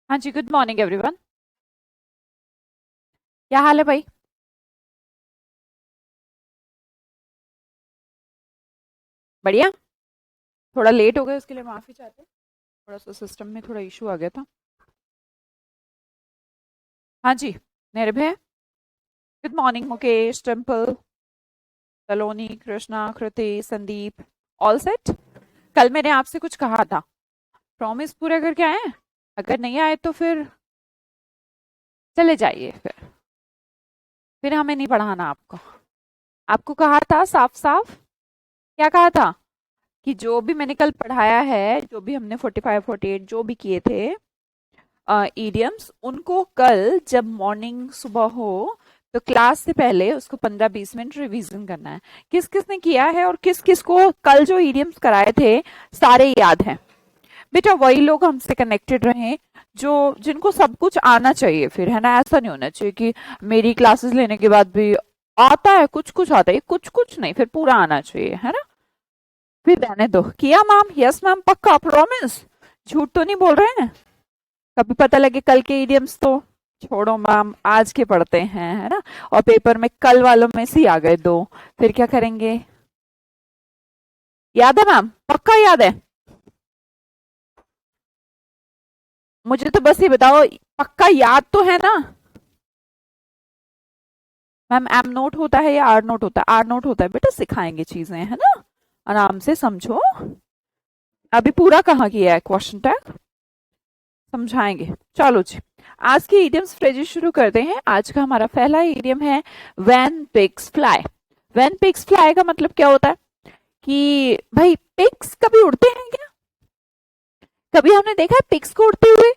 हाँ जी, good morning everyone. क्या हाल है भाई? बढ़िया। थोड़ा लेट हो गए उसके लिए माफी चाहते हैं। थोड़ा सा सिस्टम में थोड़ा इशू आ गया था। हाँ जी, Nirbhay. Good morning Mukesh, Temple, Saloni, Krishna, Kriti, Sandeep. All set. कल मैंने आपसे कुछ कहा था, प्रॉमिस पूरा करके आए हैं? अगर नहीं आए तो चले जाइए। फिर हमें नहीं पढ़ाना आपको। आपको कहा था साफ साफ। क्या कहा था? कि जो भी मैंने कल पढ़ाया है, जो भी हमने 45 48 जो भी किए थे ईडियम्स, उनको कल जब मॉर्निंग सुबह हो तो क्लास से पहले उसको 15-20 मिनट रिवीजन करना है। किस किस ने किया है और किस किस को कल जो ईडियम्स कराए थे सारे याद हैं? बेटा वही लोग हमसे कनेक्टेड रहे जो जिनको सब कुछ आना चाहिए, फिर है ना। ऐसा नहीं होना चाहिए कि मेरी क्लासेस लेने के बाद भी आता है, कुछ कुछ आता है, कुछ कुछ नहीं, फिर पूरा आना चाहिए, है ना। फिर रहने दो। किया मैम? यस मैम, पक्का प्रॉमिस? झूठ तो नहीं बोल रहे हैं? कभी पता लगे कल के इडियम्स तो छोड़ो मैम, आज के पढ़ते हैं, है ना। और पेपर में कल वालों में से ही आ गए दो, फिर क्या करेंगे? याद है मैम? पक्का याद है? मुझे तो बस ये बताओ, पक्का याद तो है ना? मैम एम नोट होता है या आर नोट होता है? आर नोट होता है बेटा, सिखाएंगे चीजें, है ना। आराम से समझो। अभी पूरा कहाँ किया है क्वेश्चन टैग? समझाएंगे। चलो जी, आज के इडियम्स फ्रेजेस शुरू करते हैं। आज का हमारा पहला इडियम है when pigs fly. When pigs fly का मतलब क्या होता है कि भाई पिग्स कभी उड़ते हैं क्या? कभी हमने देखा है पिग्स को उड़ते हुए?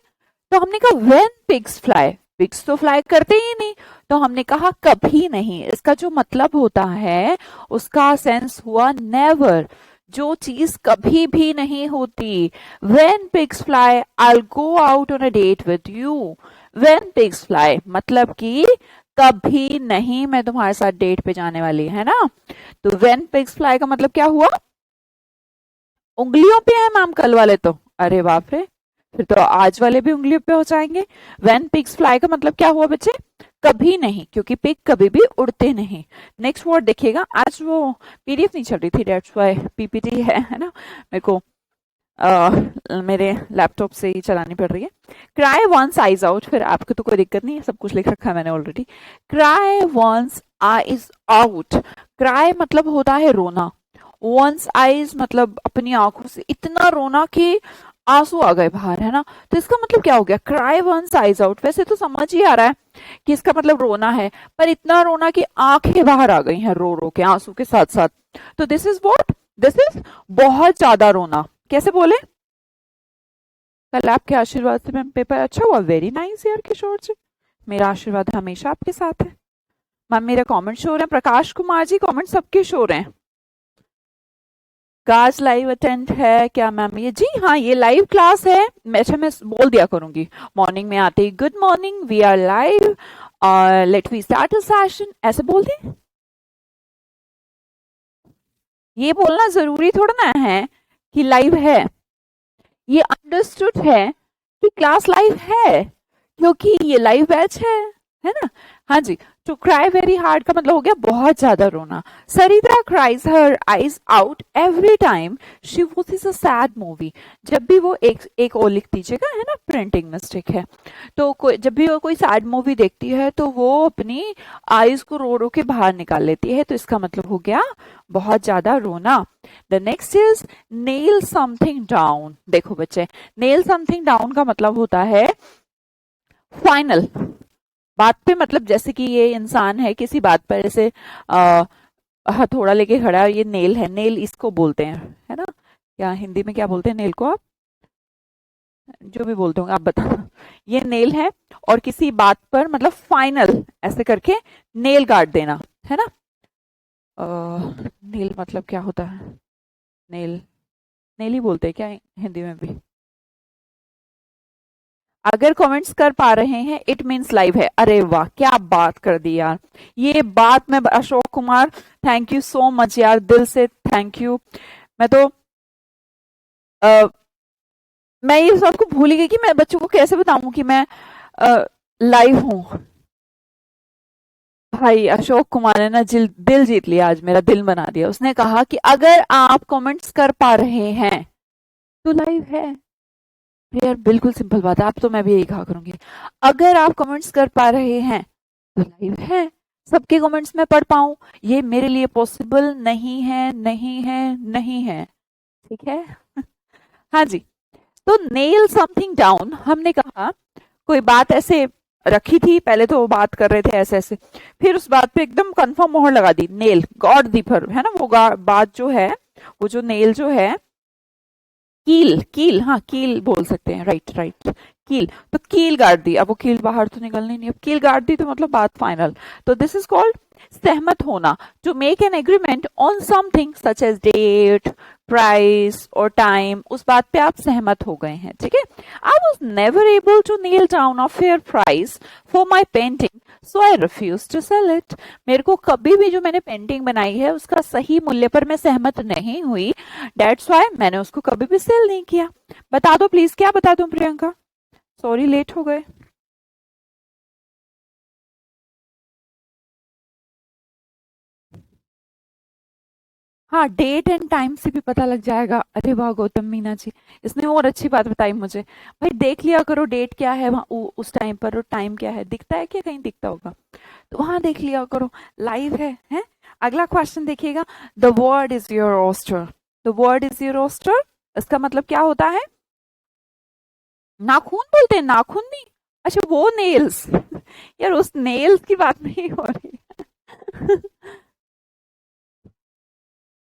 तो हमने कहा व्हेन पिग्स फ्लाई, पिग्स तो फ्लाई करते ही नहीं, तो हमने कहा कभी नहीं। इसका जो मतलब होता है उसका सेंस हुआ नेवर, जो चीज कभी भी नहीं होती। When pigs fly I go out on a date with you. When pigs fly मतलब कि कभी नहीं मैं तुम्हारे साथ डेट पे जाने वाली, है ना। तो व्हेन पिग्स फ्लाई का मतलब क्या हुआ? उंगलियों पे है मैम कल वाले तो। अरे बाप रे, फिर तो आज वाले भी उंगलियों पे हो जाएंगे। व्हेन पिग्स फ्लाई का मतलब क्या हुआ बच्चे? कभी नहीं, क्योंकि पिग कभी भी उड़ते नहीं। नेक्स्ट वर्ड देखिएगा। आज वो पीडीएफ नहीं चल रही थी, डेट्स व्हाई पीपीटी है ना। मेरे को मेरे लैपटॉप से ही चलानी पड़ रही है। क्राई वंस आइज आउट, फिर आपको तो कोई दिक्कत नहीं है, सब कुछ लिख रखा है मैंने already. Cry once eyes out. Cry मतलब होता है रोना। वंस आइज मतलब अपनी आंखों से इतना रोना कि आंसू आ गए बाहर, है ना। तो इसका मतलब क्या हो गया? Cry once eyes out. वैसे तो समझ ही आ रहा है कि इसका मतलब रोना है, पर इतना रोना कि आंखें बाहर आ गई हैं रो रो के, आंसू के साथ साथ। तो this is what? This is बहुत ज्यादा रोना। कैसे बोले? कल आपके आशीर्वाद से मैम पेपर अच्छा हुआ। वेरी नाइस यार किशोर जी, मेरा आशीर्वाद हमेशा आपके साथ है। मैम मेरे कमेंट शो रहे हैं, प्रकाश कुमार जी कमेंट सबके शो रहे हैं। काश लाइव अटेंड है क्या मैम? ये जी हाँ, ये लाइव क्लास है। अच्छा मैं बोल दिया करूंगी मॉर्निंग में आते ही, good morning we are live और let we start a session, ऐसे बोल दी। ये बोलना जरूरी थोड़ा ना है कि लाइव है। ये अंडरस्टूड है कि क्लास लाइव है, क्योंकि ये लाइव बैच है ना। हाँ जी। टू क्राई वेरी हार्ड का मतलब हो गया बहुत ज्यादा रोना। Sarita cries her eyes out every time she watches a sad movie. जब भी वो एक एक और लिख दीजिएगा, है ना, प्रिंटिंग मिस्टेक है। तो जब भी वो कोई सैड मूवी देखती है तो वो अपनी आईज को रो रो के बाहर निकाल लेती है, तो इसका मतलब हो गया बहुत ज्यादा रोना। The next is nail something down. देखो बच्चे, नेल समथिंग डाउन का मतलब होता है फाइनल बात पे। मतलब जैसे कि ये इंसान है किसी बात पर ऐसे आ, हथौड़ा लेके खड़ा है, ये नेल है, नेल इसको बोलते हैं, है ना। क्या हिंदी में क्या बोलते हैं नेल को आप? जो भी बोलते होंगे आप बताओ। ये नेल है, और किसी बात पर मतलब फाइनल ऐसे करके नेल गाड़ देना, है ना। नेल मतलब क्या होता है? नेल, नेल ही बोलते हैं क्या हिंदी में भी? अगर कमेंट्स कर पा रहे हैं इट मीन्स लाइव है। अरे वाह, क्या बात कर दी यार। ये बात मैं Ashok Kumar, thank you so much यार, दिल से थैंक यू। मैं तो मैं ये बात को भूल ही गई कि मैं बच्चों को कैसे बताऊं कि मैं लाइव हूँ। भाई अशोक कुमार ने ना दिल जीत लिया, आज मेरा दिल बना दिया। उसने कहा कि अगर आप कमेंट्स कर पा रहे हैं तो लाइव है। यार बिल्कुल सिंपल बात है, आप तो मैं भी यही कहा करूंगी, अगर आप कमेंट्स कर पा रहे हैं तो लाइव है। सबके कमेंट्स में पढ़ पाऊं ये मेरे लिए पॉसिबल नहीं है, नहीं है, नहीं है। ठीक है। हाँ जी। तो नेल समथिंग डाउन, हमने कहा कोई बात ऐसे रखी थी, पहले तो वो बात कर रहे थे ऐसे ऐसे, फिर उस बात पे एकदम कंफर्म मोहर लगा दी, नेल गॉड दी पर, है ना वो बात जो है, वो जो नेल जो है, कील कील, हाँ कील बोल सकते हैं, राइट राइट, कील, तो कील गाड़ दी। अब वो कील बाहर तो निकलनी नहीं, अब कील गाड़ दी तो मतलब बात फाइनल। तो दिस इज कॉल्ड सहमत होना, to make an agreement on something such as date, price और टाइम, उस बात पे आप सहमत हो गए हैं। ठीक है। I was never able to nail down a fair price for my painting so I refuse to sell it. मेरे को कभी भी जो मैंने पेंटिंग बनाई है उसका सही मूल्य पर मैं सहमत नहीं हुई, डेट्स वाई मैंने उसको कभी भी सेल नहीं किया। बता दो प्लीज, क्या बता दूं प्रियंका? सॉरी लेट हो गए। हाँ, डेट एंड टाइम से भी पता लग जाएगा। अरे वाह गौतम मीना जी, इसने और अच्छी बात बताई मुझे। भाई देख लिया करो डेट क्या है वहाँ उस टाइम पर, और टाइम क्या है, दिखता है क्या? कहीं दिखता होगा तो वहां देख लिया करो, लाइव है, हैं? अगला क्वेश्चन देखिएगा, the word is your oyster. The word is your oyster, इसका मतलब क्या होता है? नाखून बोलते हैं, नाखून नहीं? अच्छा वो नेल्स यार उस नेल्स की बात नहीं हो रही।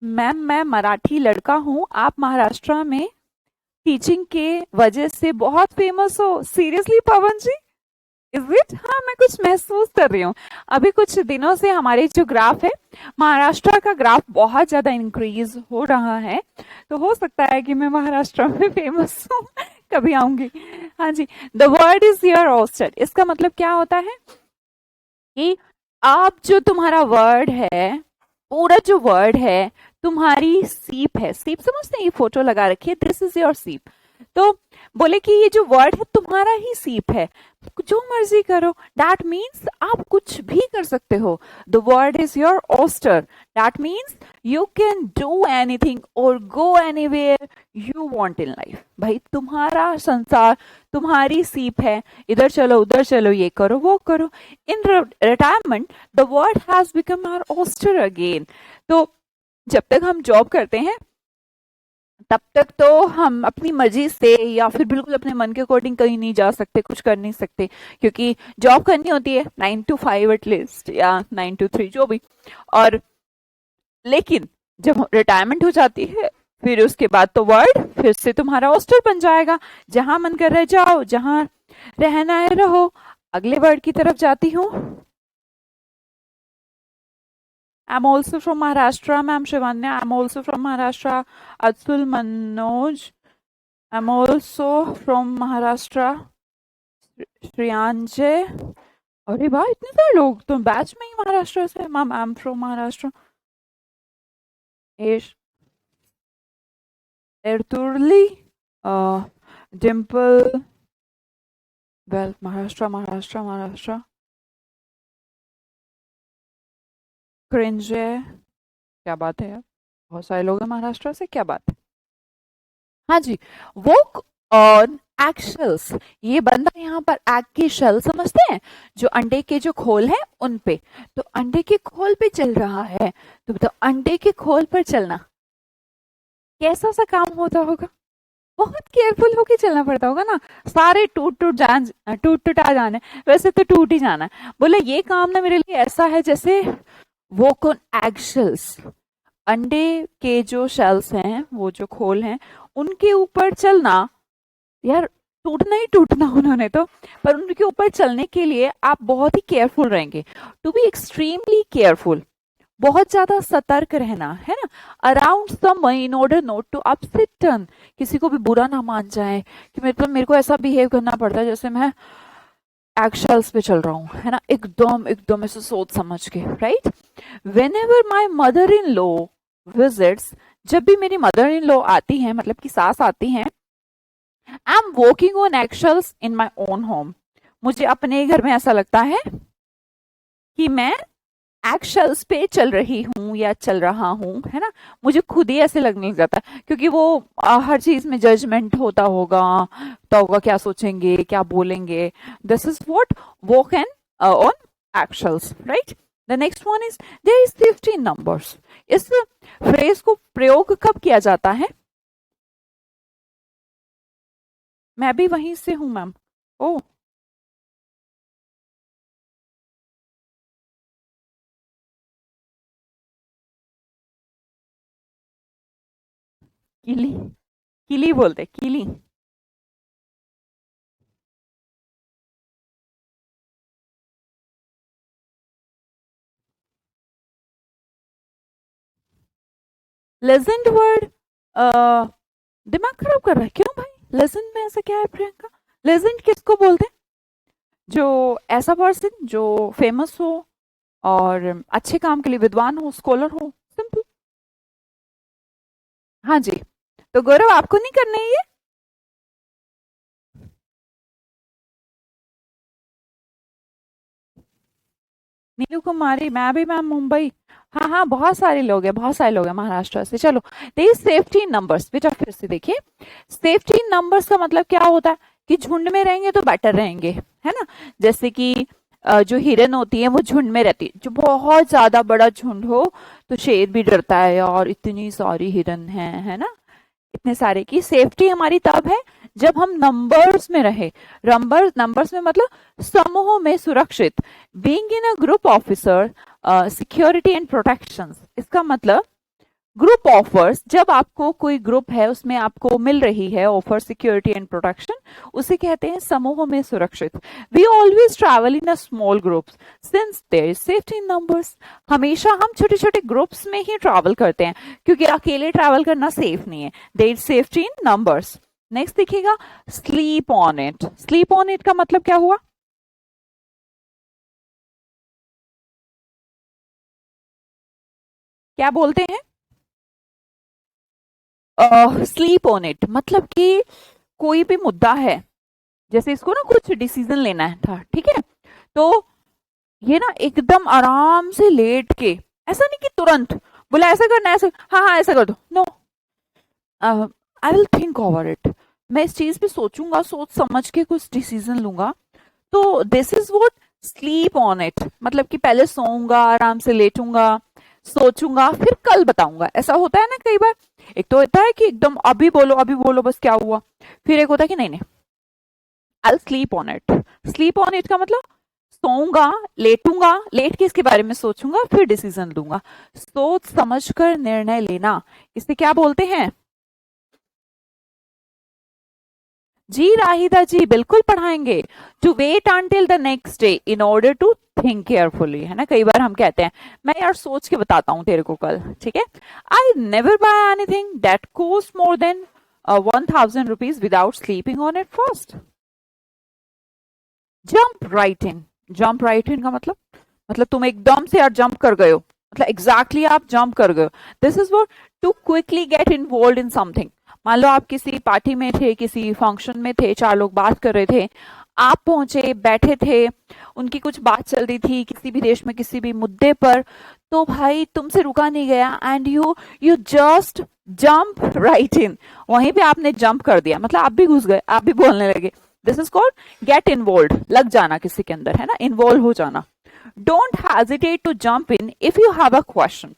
मैम मैं मराठी लड़का हूँ, आप महाराष्ट्र में टीचिंग के वजह से बहुत फेमस हो। Seriously Pawan ji, is it? हाँ मैं कुछ महसूस कर रही हूँ। अभी कुछ दिनों से हमारे जो ग्राफ है, महाराष्ट्र का ग्राफ बहुत ज्यादा इंक्रीज हो रहा है, तो हो सकता है कि मैं महाराष्ट्र में फेमस हूँ। कभी आऊंगी। हाँ जी। The word is your oyster, इसका मतलब क्या होता है कि आप जो तुम्हारा वर्ड है, पूरा जो वर्ड है तुम्हारी सीप है। सीप समझते हैं, ये फोटो लगा रखी है, दिस इज योर सीप। तो बोले कि ये जो वर्ड है तुम्हारा ही सीप है, जो मर्जी करो, दैट मीन्स आप कुछ भी कर सकते हो। The word is your oyster, that means you can do anything और go anywhere you want in life. भाई तुम्हारा संसार तुम्हारी सीप है, इधर चलो उधर चलो, ये करो वो करो। In retirement the world has become our oyster again. तो जब तक हम जॉब करते हैं तब तक तो हम अपनी मर्जी से या फिर बिल्कुल अपने मन के अकॉर्डिंग कहीं नहीं जा सकते, कुछ कर नहीं सकते, क्योंकि जॉब करनी होती है 9 to 5 एटलीस्ट, या 9 to 3 जो भी। और लेकिन जब रिटायरमेंट हो जाती है फिर उसके बाद तो वर्ड फिर से तुम्हारा हॉस्टल बन जाएगा, जहां मन कर रहे जाओ, जहां रहना है रहो। अगले वर्ड की तरफ जाती हूँ। I'm also from Maharashtra, ma'am Shivanya. I'm also from Maharashtra. Atul Manoj. I'm also from Maharashtra. श्रेयांजय। अरे वाह इतने सारे लोग तो बैच में ही महाराष्ट्र से। Ma'am I am from Maharashtra. एश एरतुर्ली, डिम्पल, वेल महाराष्ट्र महाराष्ट्र महाराष्ट्र। क्रिंजे, क्या बात है यार, बहुत सारे लोग हैं महाराष्ट्र से, क्या बात है। हाँ जी। वर्क ऑन एग शेल्स, ये बंदा यहाँ पर एग की शेल समझते हैं, जो अंडे के जो खोल है उन पे, तो अंडे के खोल पे चल रहा है। तो बताओ अंडे के खोल पर चलना कैसा सा काम होता होगा? बहुत केयरफुल होके चलना पड़ता होगा ना, सारे टूट टूटा जाने, वैसे तो टूट ही जाना है। बोले ये काम ना मेरे लिए ऐसा है जैसे वॉक ऑन एग शेल्स, अंडे के जो शेल्स हैं, वो जो खोल हैं, उनके ऊपर चलना। यार टूटना ही टूटना उन्होंने तो, पर उनके ऊपर चलने के लिए आप बहुत ही केयरफुल रहेंगे, टू बी एक्सट्रीमली केयरफुल, बहुत ज्यादा सतर्क रहना है ना, around someone in order not to upset turn, किसी को भी बुरा ना मान जाए कि मतलब मेरे को ऐसा बिहेव करना पड़ता है जैसे मैं एक्शल्स पे चल रहा हूँ, है ना, एकदम एकदम ऐसे सोच समझ के, right. When ever my mother in law visits, जब भी मेरी मदर इन लॉ आती है, मतलब कि सास आती हैं, I am walking on eggshells in my own home. मुझे अपने घर में ऐसा लगता है कि मैं एक्शल्स पे चल रही हूँ या चल रहा हूँ, है ना। मुझे खुद ही ऐसे लगने लग जाता है, क्योंकि वो हर चीज में जजमेंट होता होगा क्या सोचेंगे क्या बोलेंगे। This is what walk and on eggshells, right. The next one is there is 15 numbers. इस फ्रेज को प्रयोग कब किया जाता है? मैं भी वहीं से हूं मैम। ओ, किली, किली बोलते किली। लेजेंड वर्ड, दिमाग खराब कर रहा है क्यों भाई? लेजेंड में ऐसा क्या है प्रियंका? लेजेंड किसको बोलते हैं? जो ऐसा पर्सन जो फेमस हो और अच्छे काम के लिए विद्वान हो, स्कॉलर हो, सिंपल। हाँ जी। तो गौरव आपको नहीं करना है ये? नीलू कुमारी, मैं भी मैम मुंबई। हाँ हाँ, बहुत सारे लोग हैं, बहुत सारे लोग हैं महाराष्ट्र से। चलो, देखिए सेफ्टी नंबर्स बेटा, फिर से देखिए। सेफ्टी नंबर्स का मतलब क्या होता है कि झुंड में रहेंगे तो बेटर रहेंगे, है ना। जैसे कि जो हिरन होती है वो झुंड में रहती है। जो बहुत ज्यादा बड़ा झुंड हो तो शेर भी डरता है, और इतनी सारी हिरन है ना। इतने सारे की सेफ्टी हमारी तब है जब हम नंबर्स में रहे। नंबर्स में मतलब समूहों में सुरक्षित। Being in a group officer, security and protection. इसका मतलब ग्रुप ऑफर्स, जब आपको कोई ग्रुप है उसमें आपको मिल रही है ऑफर सिक्योरिटी एंड प्रोटेक्शन, उसे कहते हैं समूहों में सुरक्षित। We always travel in a small groups since there is safety in numbers. हमेशा हम छोटे छोटे ग्रुप्स में ही ट्रैवल करते हैं, क्योंकि अकेले ट्रैवल करना सेफ नहीं है। There is safety in numbers. Next देखिएगा, sleep on it. Sleep on it का मतलब क्या हुआ? क्या बोलते हैं? स्लीप ऑन इट मतलब कि कोई भी मुद्दा है, जैसे इसको ना कुछ डिसीजन लेना है था, ठीक है। तो ये ना एकदम आराम से लेट के, ऐसा नहीं कि तुरंत बोला ऐसा करना है, ऐसा, हाँ हाँ ऐसा कर दो, no, I will think over it. मैं इस चीज पे सोचूंगा, सोच समझ के कुछ डिसीजन लूंगा। तो this is what sleep on it, मतलब कि पहले सोऊंगा, आराम से लेटूंगा, सोचूंगा, फिर कल बताऊंगा। ऐसा होता है ना कई बार। एक तो होता है कि एकदम अभी बोलो बस क्या हुआ। फिर एक होता है कि नहीं नहीं, I sleep on it. Sleep on it का मतलब सोऊंगा, लेटूंगा, लेट के इसके बारे में सोचूंगा, फिर डिसीजन लूंगा। सोच समझकर निर्णय लेना, इसे क्या बोलते हैं? जी राहिदा जी, बिल्कुल पढ़ाएंगे। To wait until the next day in order to think carefully, है ना। कई बार हम कहते हैं मैं यार सोच के बताता हूँ तेरे को कल, ठीक है। I never buy anything that cost more than 1,000 rupees without sleeping on it first. Jump right in. Jump right in का मतलब तुम एकदम से यार जंप कर गए हो, मतलब एग्जैक्टली आप जंप कर गए हो। This is what to quickly get involve in something. मान लो आप किसी पार्टी में थे, किसी फंक्शन में थे, चार लोग बात कर रहे थे, आप पहुंचे, बैठे थे, उनकी कुछ बात चल रही थी किसी भी देश में किसी भी मुद्दे पर, तो भाई तुमसे रुका नहीं गया and you you just jump right in. वहीं पे आपने जंप कर दिया, मतलब आप भी घुस गए, आप भी बोलने लगे। This is called get involve, लग जाना किसी के अंदर, है ना, इन्वॉल्व हो जाना। Don't hesitate to jump in if you have a question.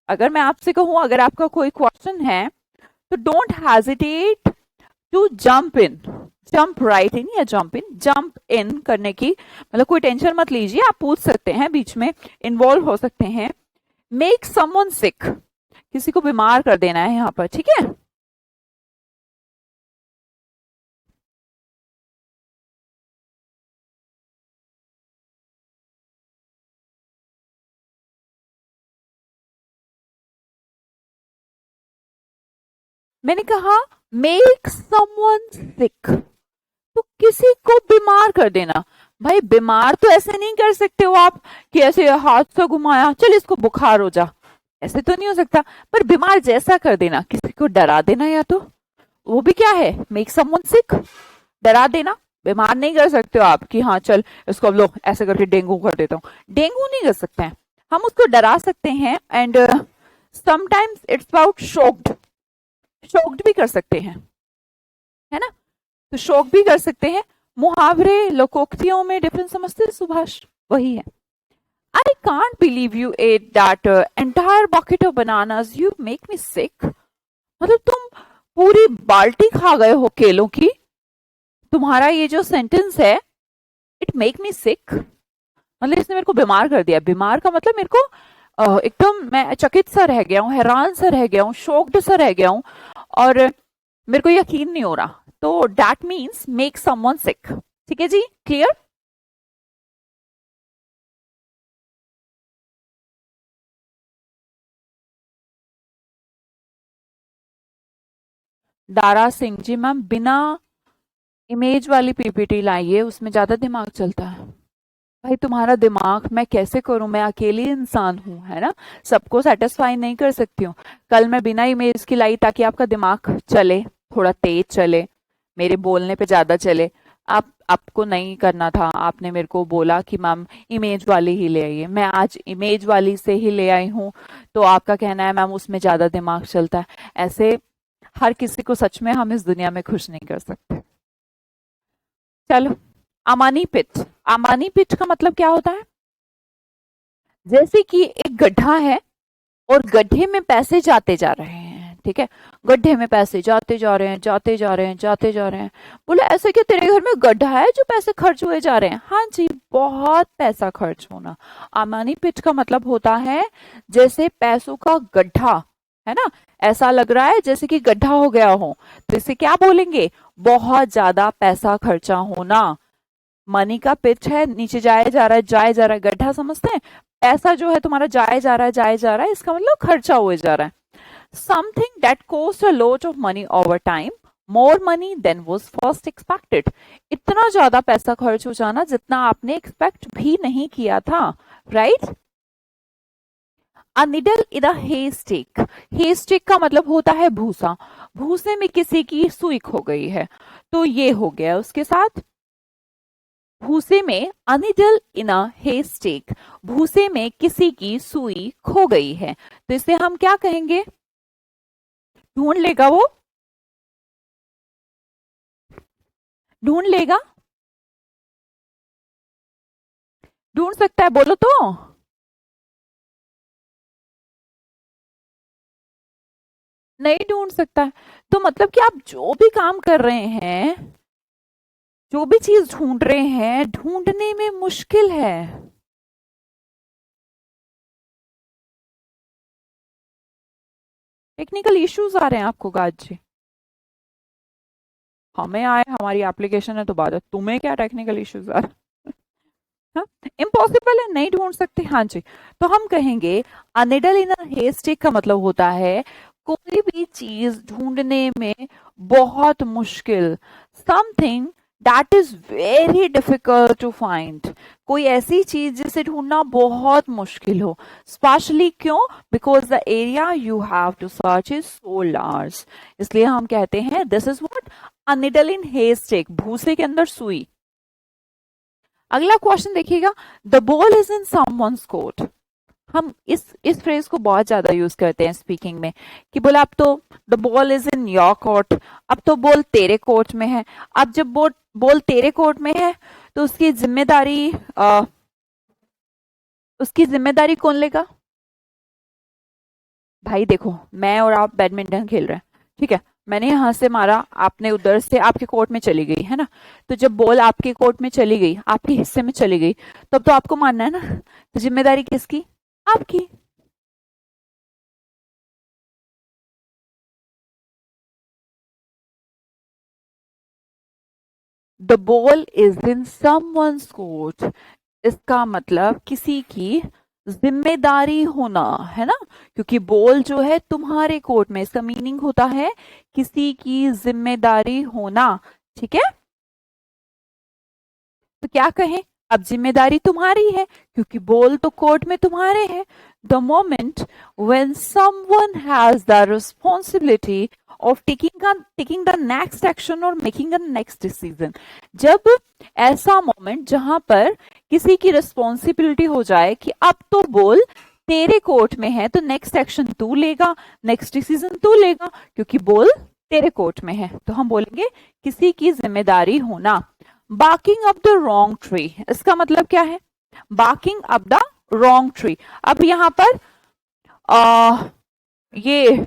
अगर मैं आपसे कहूं अगर आपका कोई क्वेश्चन है, तो don't hesitate to jump in. Jump right in या जंप इन, जंप इन करने की मतलब कोई टेंशन मत लीजिए, आप पूछ सकते हैं, बीच में इन्वॉल्व हो सकते हैं। मेक समवन सिक, किसी को बीमार कर देना है यहाँ पर, ठीक है। मैंने कहा मेक समवन सिक, तो किसी को बीमार कर देना। भाई बीमार तो ऐसे नहीं कर सकते हो आप कि ऐसे हाथ से घुमाया चल इसको बुखार हो जा, ऐसे तो नहीं हो सकता। पर बीमार जैसा कर देना, किसी को डरा देना, या तो वो भी क्या है, मेक समवन सिक, डरा देना। बीमार नहीं कर सकते हो आप कि हाँ चल इसको अब लो ऐसे करके डेंगू कर देता हूँ, डेंगू नहीं कर सकते हैं, हम उसको डरा सकते हैं। And sometimes it's about shocked, shocked भी कर सकते हैं, है ना, तो शॉक भी कर सकते हैं। मुहावरे लोकोक्तियों में डिफरेंस समझते हैं सुभाष, वही है। I can't believe you ate that entire bucket of bananas, you make me sick. मतलब तुम पूरी बाल्टी खा गए हो केलों की, तुम्हारा ये जो सेंटेंस है इट मेक मी सिक, मतलब इसने मेरे को बीमार कर दिया। बीमार का मतलब मेरे को एकदम मैं चकित सा रह गया हूँ, हैरान सा रह गया हूँ, शॉक्ड सा रह गया हूँ और मेरे को यकीन नहीं हो रहा। तो दैट मीन्स मेक समवन सिक। ठीक है जी, क्लियर। दारा सिंह जी, मैम बिना इमेज वाली पीपीटी लाइए, उसमें ज्यादा दिमाग चलता है। भाई तुम्हारा दिमाग मैं कैसे करूं, मैं अकेली इंसान हूं, है ना, सबको सेटिस्फाई नहीं कर सकती हूँ। कल मैं बिना इमेज की लाई ताकि आपका दिमाग चले, थोड़ा तेज चले, मेरे बोलने पे ज्यादा चले। आपको नहीं करना था, आपने मेरे को बोला कि मैम इमेज वाली ही ले आइए, मैं आज इमेज वाली से ही ले आई हूँ। तो आपका कहना है मैम उसमें ज्यादा दिमाग चलता है। ऐसे हर किसी को सच में हम इस दुनिया में खुश नहीं कर सकते। चलो, अमानी पिट। अमानी पिट का मतलब क्या होता है, जैसे कि एक गड्ढा है और गड्ढे में पैसे जाते जा रहे हैं, ठीक है, गड्ढे में पैसे जाते जा रहे हैं, जाते जा रहे हैं, जाते जा रहे हैं। बोले ऐसे क्या तेरे घर में गड्ढा है जो पैसे खर्च हुए जा रहे हैं? हाँ जी, बहुत पैसा खर्च होना। अमानी पिट का मतलब होता है जैसे पैसों का गड्ढा, है ना, ऐसा लग रहा है जैसे कि गड्ढा हो गया हो, तो इसे क्या बोलेंगे, बहुत ज्यादा पैसा खर्चा होना। मनी का पिच है, नीचे जाया जा रहा है, जाया जा रहा है, गड्ढा समझते हैं, पैसा जो है तुम्हारा जाया जा रहा है, जाया जा रहा है, इसका मतलब खर्चा हुए जा रहा है। Something that cost a lot of money over time, more money than was first expected. इतना ज्यादा पैसा खर्च हो जाना जितना आपने एक्सपेक्ट भी नहीं किया था, right. A needle in a hay stick, hay stick का मतलब होता है भूसा, भूसे में किसी की सुई खो गई है, तो ये हो गया उसके साथ। भूसे में, अनिडल इन अ हेस्टेक, भूसे में किसी की सुई खो गई है, तो इसे हम क्या कहेंगे, ढूंढ लेगा वो, ढूंढ लेगा, ढूंढ सकता है, बोलो तो। नहीं ढूंढ सकता है, तो मतलब कि आप जो भी काम कर रहे हैं, जो भी चीज ढूंढ रहे हैं, ढूंढने में मुश्किल है। टेक्निकल इश्यूज आ रहे हैं आपको गाज जी? हमें आए, हमारी एप्लीकेशन है तो बात है, तुम्हें क्या टेक्निकल इश्यूज आ रहे हैं? हाँ, इम्पॉसिबल है, नहीं ढूंढ सकते, हाँ जी। तो हम कहेंगे अनिडल इन अ हेस्टिक का मतलब होता है कोई भी चीज ढूंढने में बहुत मुश्किल, something that is very difficult to find, कोई ऐसी चीज जिसे ढूंढना बहुत मुश्किल हो। स्पेशली क्यों, because the area you have to search is so large, इसलिए हम कहते हैं this is what, a needle in haystack, भूसे के अंदर सुई। अगला क्वेश्चन देखिएगा, the ball is in someone's court. हम इस फ्रेज को बहुत ज्यादा यूज करते हैं स्पीकिंग में कि बोला अब तो the ball is in your court, अब तो बॉल तेरे कोर्ट में है। अब जब बॉल तेरे कोर्ट में है तो उसकी जिम्मेदारी कौन लेगा? भाई देखो, मैं और आप बैडमिंटन खेल रहे हैं, ठीक है, मैंने यहां से मारा, आपने उधर से आपके कोर्ट में चली गई, है ना, तो जब बॉल आपके कोर्ट में चली गई, आपके हिस्से में चली गई, तब तो आपको मानना है ना, तो जिम्मेदारी किसकी? आपकी। The ball is in someone's court, इसका मतलब किसी की जिम्मेदारी होना, है ना, क्योंकि बॉल जो है तुम्हारे कोर्ट में, इसका मीनिंग होता है किसी की जिम्मेदारी होना, ठीक है। तो क्या कहें, अब जिम्मेदारी तुम्हारी है क्योंकि बॉल तो कोर्ट में तुम्हारे है। The moment when someone has the responsibility of taking the next action or making the next decision, जब ऐसा मोमेंट जहां पर किसी की रिस्पॉन्सिबिलिटी हो जाए कि अब तो बॉल तेरे कोर्ट में है तो नेक्स्ट एक्शन तू लेगा, नेक्स्ट डिसीजन तू लेगा क्योंकि बॉल तेरे कोर्ट में है, तो हम बोलेंगे किसी की जिम्मेदारी होना। Barking up the wrong tree, इसका मतलब क्या है? Barking up the wrong tree. अब यहां पर ये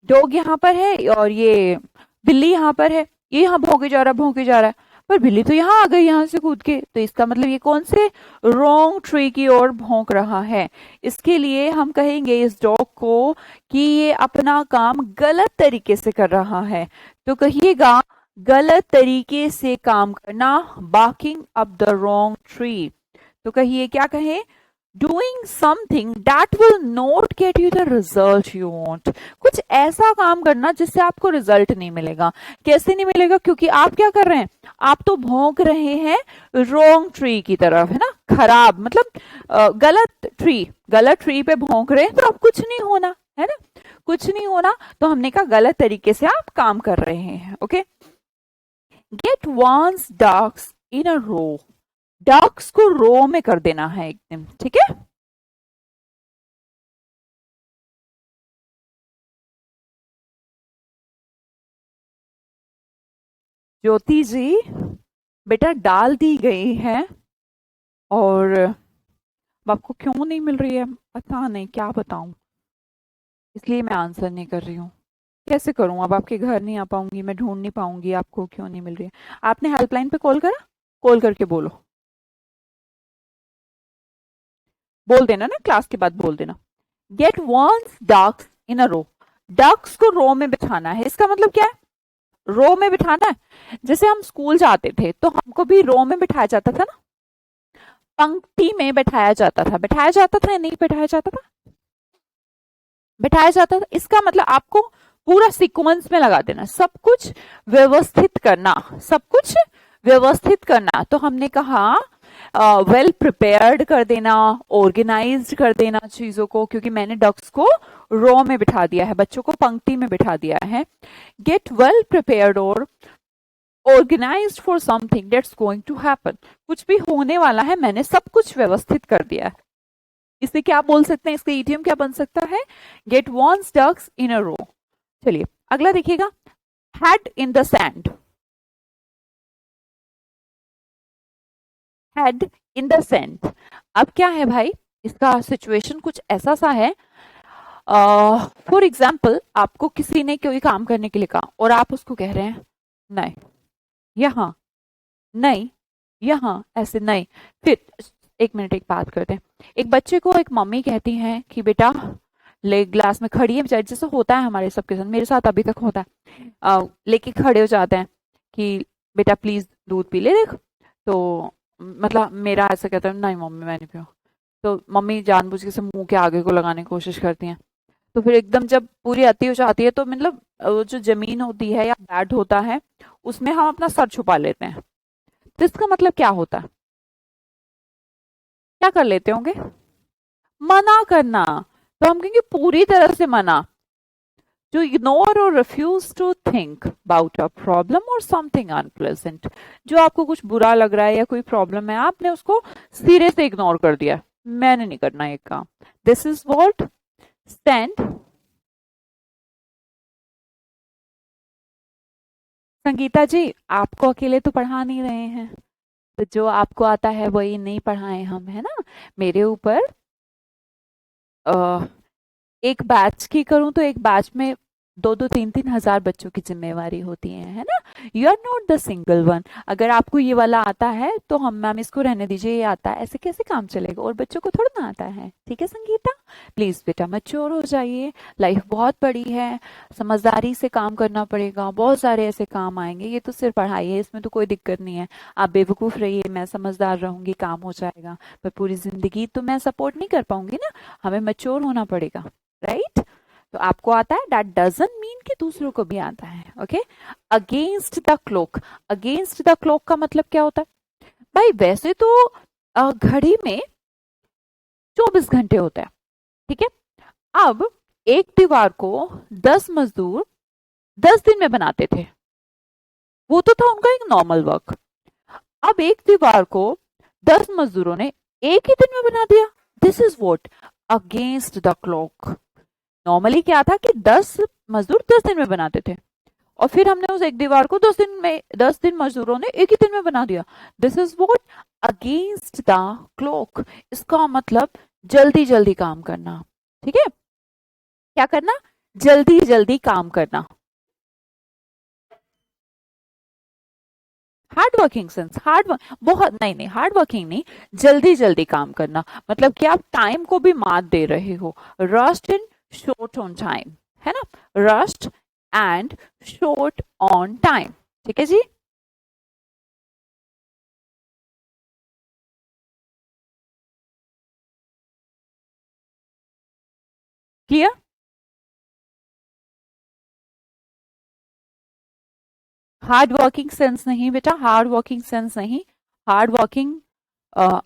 डॉग यहां पर है और ये बिल्ली यहां पर है, ये यहां भौंके जा रहा है, पर बिल्ली तो यहां आ गई यहां से कूद के, तो इसका मतलब ये कौन से रॉन्ग ट्री की ओर भौंक रहा है। इसके लिए हम कहेंगे इस डॉग को कि ये अपना काम गलत तरीके से कर रहा है, तो कहिएगा गलत तरीके से काम करना, barking up the wrong tree. तो कहिए, क्या कहें? Doing something that will not get you the result you want, कुछ ऐसा काम करना जिससे आपको रिजल्ट नहीं मिलेगा। कैसे नहीं मिलेगा? क्योंकि आप क्या कर रहे हैं? आप तो भौंक रहे हैं रॉन्ग ट्री की तरफ, है ना, खराब मतलब गलत ट्री पे भौंक रहे हैं, तो अब कुछ नहीं होना, है ना, कुछ नहीं होना। तो हमने कहा गलत तरीके से आप काम कर रहे हैं। ओके, गेट वंस डक्स इन अ रो, डक्स को रो में कर देना है एकदम, ठीक है। ज्योति जी बेटा डाल दी गई है और आपको क्यों नहीं मिल रही है पता नहीं, क्या बताऊं, इसलिए मैं आंसर नहीं कर रही हूँ। कैसे करूं? अब आपके घर नहीं आ पाऊंगी, मैं ढूंढ नहीं पाऊंगी आपको क्यों नहीं मिल रही है। आपने हेल्पलाइन पे कॉल करा? कॉल करके बोलो, बोल देना ना, क्लास के बाद बोल देना। गेट वंस डक्स इन अ रो, डक्स को रो में बिठाना है, इसका मतलब क्या है? रो में बिठाना है। जैसे हम स्कूल जाते थे तो हमको भी रो में बिठाया जाता था ना, पंक्ति में बैठाया जाता था, बैठाया जाता था या नहीं बैठाया जाता था? बैठाया जाता था। इसका मतलब आपको पूरा सीक्वेंस में लगा देना, सब कुछ व्यवस्थित करना, सब कुछ व्यवस्थित करना। तो हमने कहा वेल प्रिपेयर्ड कर देना, ऑर्गेनाइज्ड कर देना चीजों को, क्योंकि मैंने डक्स को रो में बिठा दिया है, बच्चों को पंक्ति में बिठा दिया है। गेट वेल प्रिपेयर्ड और organised for something that's going to happen, कुछ भी होने वाला है मैंने सब कुछ व्यवस्थित कर दिया है। इसे क्या बोल सकते हैं? इसका ईडियम क्या बन सकता है? गेट वंस डक्स इन अ रो। चलिए अगला देखिएगा, head in the sand, head in the sand. अब क्या है भाई, इसका सिचुएशन कुछ ऐसा सा है, फॉर एग्जाम्पल आपको किसी ने कोई काम करने के लिए कहा और आप उसको कह रहे हैं नहीं यहां, नहीं यहां, ऐसे नहीं। फिर एक मिनट, एक बात करते हैं। एक बच्चे को एक मम्मी कहती है कि बेटा ले ग्लास में खड़ी है, बेचारी, जैसे होता है हमारे सबके साथ, मेरे साथ अभी तक होता है, लेके खड़े हो जाते हैं कि बेटा प्लीज दूध पी ले देख, तो मतलब मेरा ऐसा कहता है नहीं मम्मी मैं नहीं पीऊँ, तो मम्मी जानबूझ के से मुंह के आगे को लगाने की कोशिश करती हैं। तो फिर एकदम जब पूरी अति हो जाती है तो मतलब वो जो जमीन होती है या बेड होता है उसमें हम अपना सर छुपा लेते हैं, तो इसका मतलब क्या होता है? क्या कर लेते होंगे? मना करना। तो हम कहेंगे पूरी तरह से मना, to ignore or refuse to think about a problem or something unpleasant, जो आपको कुछ बुरा लग रहा है या कोई प्रॉब्लम है आपने उसको सिरे से इग्नोर कर दिया, मैंने नहीं करना ये काम। This is what stand. Sangeeta ji आपको अकेले तो पढ़ा नहीं रहे हैं, तो जो आपको आता है वही नहीं पढ़ाए हम, है ना। मेरे ऊपर एक बैच की करूं तो एक बैच में 2-3 हजार बच्चों की जिम्मेवारी होती है ना। You are not the single one. अगर आपको ये वाला आता है तो हम मैम इसको रहने दीजिए, ये आता है, ऐसे कैसे काम चलेगा, और बच्चों को थोड़ा ना आता है। ठीक है संगीता, प्लीज बेटा मैच्योर हो जाइए, लाइफ बहुत बड़ी है, समझदारी से काम करना पड़ेगा, बहुत सारे ऐसे काम आएंगे, ये तो सिर्फ पढ़ाई है, इसमें तो कोई दिक्कत नहीं है। आप बेवकूफ रहिए, मैं समझदार रहूंगी, काम हो जाएगा, पर पूरी जिंदगी तो मैं सपोर्ट नहीं कर पाऊंगी ना, हमें मैच्योर होना पड़ेगा, राइट। तो आपको आता है, दैट डजंट मीन कि दूसरों को भी आता है। Okay, against the clock, against the clock का मतलब क्या होता है भाई? वैसे तो घड़ी में 24 घंटे होता है, ठीक है। अब एक दीवार को 10 मजदूर 10 दिन में बनाते थे, वो तो था उनका एक नॉर्मल वर्क। अब एक दीवार को 10 मजदूरों ने एक ही दिन में बना दिया, this is what against the clock. Normally क्या था कि 10 मजदूर 10 दिन में बनाते थे, और फिर हमने उस एक दीवार को 10 दिन मजदूरों ने एक ही दिन में बना दिया, this is what against the clock. इसका मतलब जल्दी जल्दी काम करना, ठीक है। क्या करना? जल्दी जल्दी काम करना। हार्ड वर्किंग सेंस, बहुत नहीं, हार्ड वर्किंग नहीं, जल्दी जल्दी काम करना, मतलब कि आप टाइम को भी मात दे रहे हो। Rust in short on time, है ना, rust and short on time, ठीक है जी। क्लियर? हार्ड वर्किंग सेंस नहीं बेटा, हार्ड वर्किंग सेंस नहीं, हार्ड वर्किंग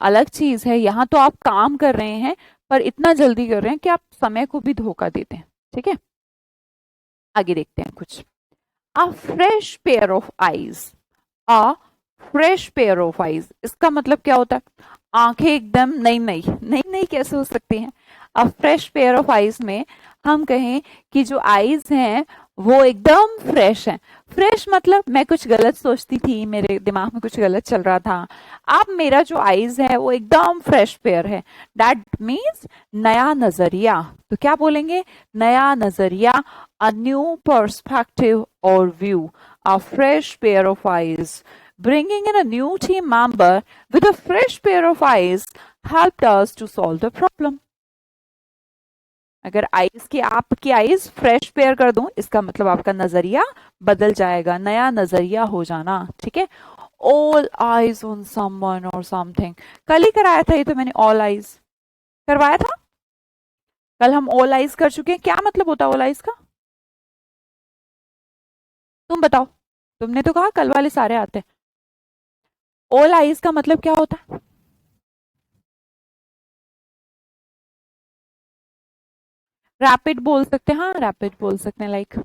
अलग चीज है। यहाँ तो आप काम कर रहे हैं पर इतना जल्दी कर रहे हैं कि आप समय को भी धोखा देते हैं, ठीक है। आगे देखते हैं कुछ। अ fresh pair of eyes, a fresh pair of eyes, इसका मतलब क्या होता है? आंखें एकदम नई नई, नई नई कैसे हो सकती हैं? अ फ्रेश पेयर ऑफ आईज में हम कहें कि जो आईज हैं वो एकदम फ्रेश हैं। फ्रेश मतलब मैं कुछ गलत सोचती थी, मेरे दिमाग में कुछ गलत चल रहा था, अब मेरा जो आईज है वो एकदम फ्रेश पेयर है, दैट मीन्स नया नजरिया। तो क्या बोलेंगे? नया नजरिया, अ न्यू पर्सपेक्टिव और view, a fresh pair of eyes. Bringing in a new team member with a fresh pair of eyes helped us to solve the problem. अगर आईज की आपकी आईज फ्रेश पेयर कर दूं, इसका मतलब आपका नजरिया बदल जाएगा, नया नजरिया हो जाना, ठीक है। ऑल आईज ऑन समवन और समथिंग, कल ही कराया था ये तो मैंने, ऑल आईज करवाया था कल, हम ऑल आईज कर चुके हैं। क्या मतलब होता है ऑल आईज का? तुम बताओ, तुमने तो कहा कल वाले सारे आते हैं। ऑल आईज का मतलब क्या होता है? रैपिड बोल सकते हैं, हाँ रैपिड बोल सकते हैं, लाइक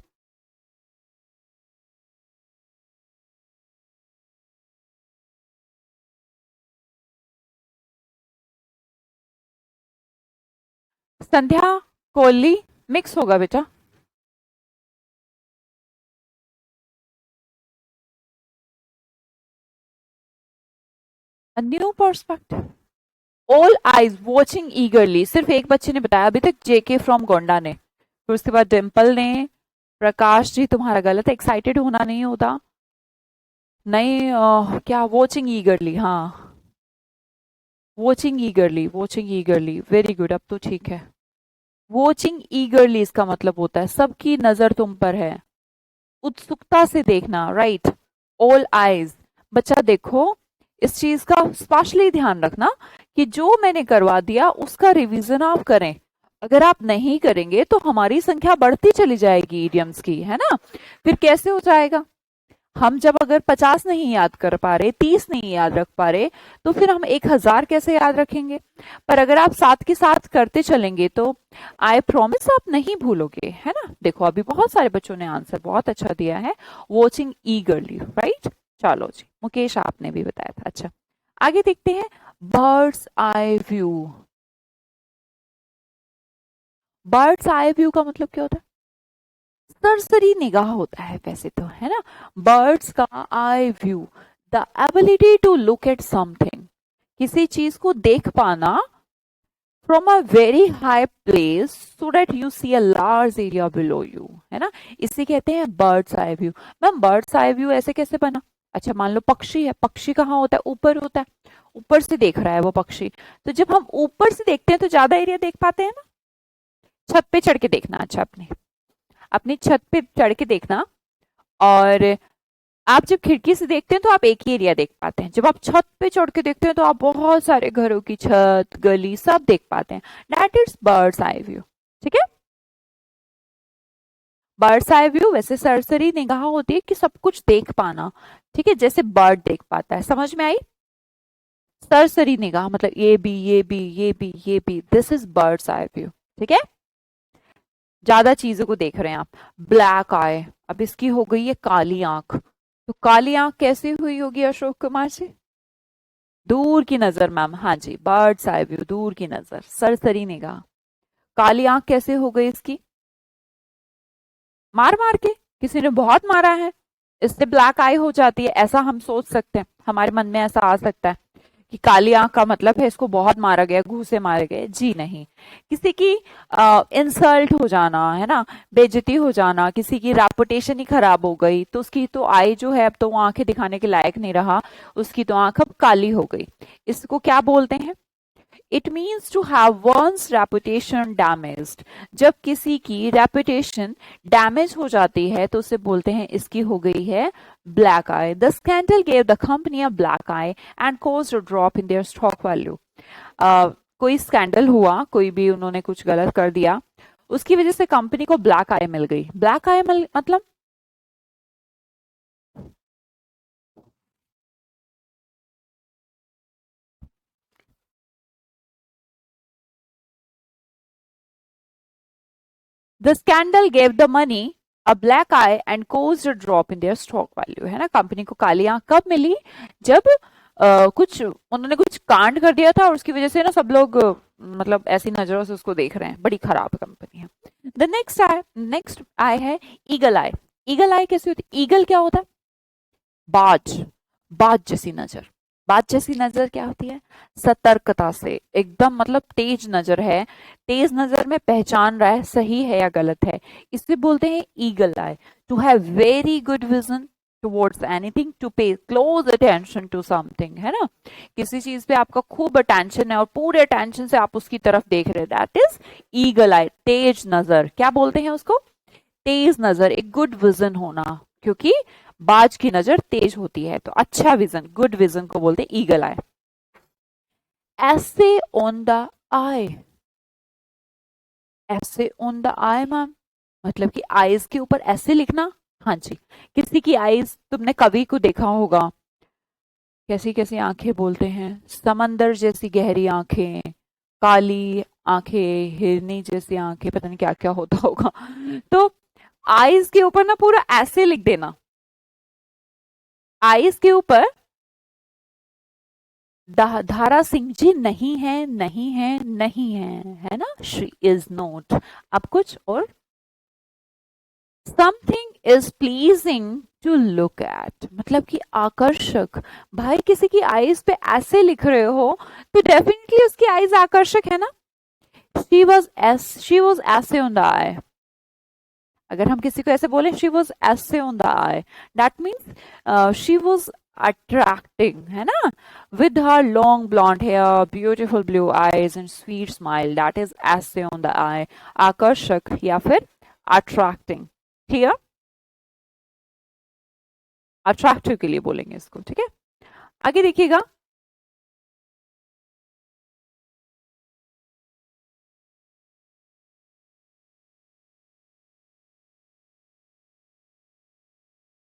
संध्या कोहली मिक्स होगा बेटा। New perspective, all eyes watching ईगरली, सिर्फ एक बच्चे ने बताया अभी तक, जेके फ्रॉम गोंडा ने, फिर उसके बाद डिम्पल ने, प्रकाश जी तुम्हारा गलत है, एक्साइटेड होना नहीं होता, नहीं क्या वॉचिंग ईगरली, हाँ वॉचिंग ईगरली, वॉचिंग ईगरली, वेरी गुड, अब तो ठीक है। वॉचिंग ईगरली इसका मतलब होता है सबकी नजर तुम पर है, उत्सुकता से देखना, राइट। ऑल आईज, बच्चा देखो, इस चीज का स्पेशली ध्यान रखना कि जो मैंने करवा दिया उसका रिवीजन आप करें। अगर आप नहीं करेंगे तो हमारी संख्या बढ़ती चली जाएगी इडियम्स की, है ना। फिर कैसे हो जाएगा? हम जब अगर 50 नहीं याद कर पा रहे, 30 नहीं याद रख पा रहे, तो फिर हम 1000 कैसे याद रखेंगे? पर अगर आप साथ के साथ करते चलेंगे तो आई प्रॉमिस आप नहीं भूलोगे, है ना। देखो अभी बहुत सारे बच्चों ने आंसर बहुत अच्छा दिया है, वॉचिंग ईगरली, राइट। चलो जी, मुकेश आपने भी बताया था, अच्छा। आगे देखते हैं, birds eye view. Birds eye view का मतलब क्या होता है? सरसरी निगाह होता है वैसे तो, है ना। बर्ड्स का eye view, the ability to look at something, किसी चीज को देख पाना from a very high place so that you see a large area below you, है ना। इसे कहते हैं birds eye view. Ma'am birds eye view ऐसे कैसे बना? अच्छा मान लो पक्षी है, पक्षी कहाँ होता है? ऊपर होता है, ऊपर से देख रहा है वो पक्षी, तो जब हम ऊपर से देखते हैं तो ज्यादा एरिया देख पाते हैं ना। छत पे चढ़ के देखना, अच्छा अपने अपनी छत पे चढ़ के देखना, और आप जब खिड़की से देखते हैं तो आप एक ही एरिया देख पाते हैं, जब आप छत पे चढ़ के देखते हैं तो आप बहुत सारे घरों की छत गली सब देख पाते हैं, that is birds eye view, ठीक है। बर्ड्स आई व्यू वैसे सरसरी निगाह होती है कि सब कुछ देख पाना, ठीक है, जैसे बर्ड देख पाता है, समझ में आई? सरसरी निगाह मतलब ये भी ये भी ये भी ये भी, this is birds eye view. ठीक है, ज्यादा चीजों को देख रहे हैं आप। ब्लैक आई, अब इसकी हो गई है काली आंख, तो काली आंख कैसी हुई होगी अशोक कुमार जी? दूर की नजर मैम, हाँ जी, बर्ड्स आई व्यू, दूर की नजर, सरसरी निगाह। काली आंख कैसे हो गई इसकी? मार मार के, किसी ने बहुत मारा है, इससे ब्लैक आई हो जाती है, ऐसा हम सोच सकते हैं, हमारे मन में ऐसा आ सकता है कि काली आंख का मतलब है इसको बहुत मारा गया, घूसे मारे गए। जी नहीं, किसी की इंसल्ट हो जाना है ना, बेइज्जती हो जाना, किसी की रेपुटेशन ही खराब हो गई, तो उसकी तो आई जो है अब तो वो आंखें दिखाने के लायक नहीं रहा, उसकी तो आंख अब काली हो गई। इसको क्या बोलते हैं? It means to have one's reputation damaged. जब किसी की रेपुटेशन डैमेज हो जाती है तो उसे बोलते हैं इसकी हो गई है black I. The scandal gave the company a black I and caused a drop in their stock value. कोई स्कैंडल हुआ, कोई भी उन्होंने कुछ गलत कर दिया, उसकी वजह से कंपनी को ब्लैक आई मिल गई। ब्लैक आई मतलब the scandal gave the money a black I and caused a drop in their stock value, है ना। कंपनी को काली आंख कब मिली? जब कुछ उन्होंने कुछ कांड कर दिया था और उसकी वजह से ना सब लोग मतलब ऐसी नजरों से उसको देख रहे हैं, बड़ी खराब कंपनी है। द नेक्स्ट आई है ईगल आई। ईगल आई कैसी होती है? ईगल क्या होता है? बाज, बाज जैसी नजर। बाज जैसी नजर क्या होती है? सतर्कता से एकदम, मतलब तेज नजर है, तेज नजर में पहचान रहा है सही है या गलत है, इसे बोलते हैं eagle eye. To have very good vision towards anything, to pay close attention to something, है ना। किसी चीज पे आपका खूब अटेंशन है और पूरे अटेंशन से आप उसकी तरफ देख रहे हैं, दैट इज ईगल आई, तेज नजर। क्या बोलते हैं उसको? तेज नजर, एक गुड विजन होना, क्योंकि बाज की नजर तेज होती है, तो अच्छा विजन, गुड विजन को बोलते हैं ईगल आई। ऐसे ऑन द आई, ऐसे ऑन द आई मैम मतलब कि आईज के ऊपर ऐसे लिखना। हाँ जी, किसी की आईज, तुमने कवि को देखा होगा, कैसी कैसी आंखें बोलते हैं, समंदर जैसी गहरी आंखें, काली आंखें, हिरनी जैसी आंखें, पता नहीं क्या क्या होता होगा। तो आईज के ऊपर ना पूरा ऐसे लिख देना, आईज के ऊपर धारा सिंह जी नहीं है, नहीं है, नहीं है ना, शी इज नॉट। अब कुछ और, something is pleasing to look at मतलब कि आकर्षक। भाई किसी की आईज पे ऐसे लिख रहे हो तो डेफिनेटली उसकी आईज आकर्षक है ना। शी वॉज ऐसे ऑन द आई, अगर हम किसी को ऐसे बोले शी वॉज ऐसे on the I, that means she was attracting, है ना, with her long blonde hair, beautiful blue eyes and sweet smile, that is ऐसे on the eye, आकर्षक या फिर attracting। क्लियर? अट्रैक्टिव के लिए बोलेंगे इसको, ठीक है। आगे देखिएगा,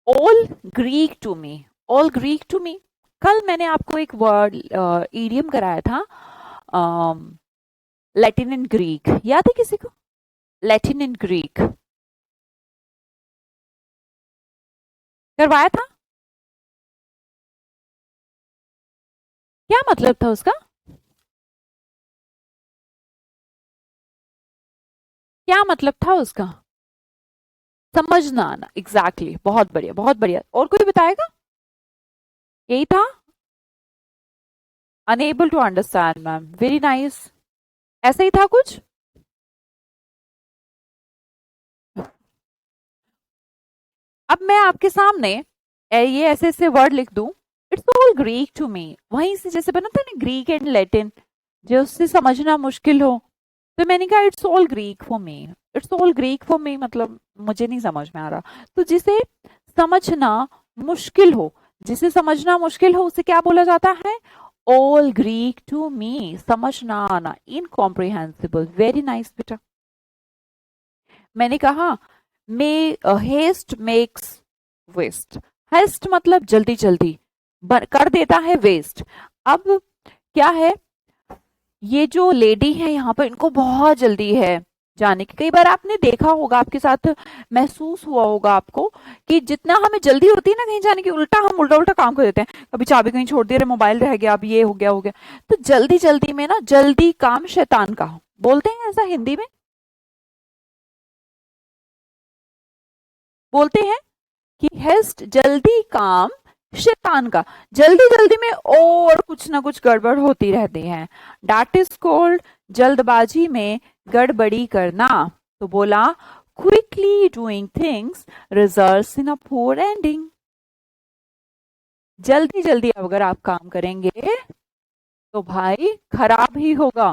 all Greek to me, all Greek to me. कल मैंने आपको एक वर्ड ईडियम कराया था, लैटिन एंड ग्रीक, याद है किसी को? लैटिन एंड ग्रीक करवाया था, क्या मतलब था उसका? क्या मतलब था उसका? समझना आना, एग्जैक्टली exactly, बहुत बढ़िया बहुत बढ़िया। और कोई बताएगा? यही था, unable to understand ma'am, very nice, ऐसा ही था कुछ। अब मैं आपके सामने ये ऐसे ऐसे वर्ड लिख दूं, it's all Greek to me, वहीं से जैसे बना था ना ग्रीक एंड लैटिन, जो उससे समझना मुश्किल हो, तो मैंने कहा it's all Greek for me. It's all Greek for me मतलब मुझे नहीं समझ में आ रहा, तो जिसे समझना मुश्किल हो, जिसे समझना मुश्किल हो उसे क्या बोला जाता है? ऑल ग्रीक टू मी, समझना आना, इनकॉम्प्रिहेंसिबल। वेरी नाइस बेटा। मैंने कहा मे हेस्ट मेक्स वेस्ट, हेस्ट मतलब जल्दी जल्दी कर देता है वेस्ट। अब क्या है, ये जो लेडी है यहाँ पर, इनको बहुत जल्दी है जाने की। कई बार आपने देखा होगा, आपके साथ महसूस हुआ होगा आपको कि जितना हमें जल्दी होती है ना कहीं जाने की, उल्टा हम उल्टा उल्टा काम कर देते हैं। कभी चाबी कहीं छोड़ दी, अरे मोबाइल रह गया, अब ये हो गया। तो जल्दी जल्दी में ना, जल्दी काम शैतान का, बोलते हैं ऐसा हिंदी में, बोलते हैं कि हेस्ट, जल्दी काम शैतान का। जल्दी जल्दी में और कुछ ना कुछ गड़बड़ होती रहती है। डैट इज कॉल्ड जल्दबाजी में गड़बड़ी करना। तो बोला, quickly doing things results in a poor ending. जल्दी जल्दी अगर आप काम करेंगे तो भाई खराब ही होगा,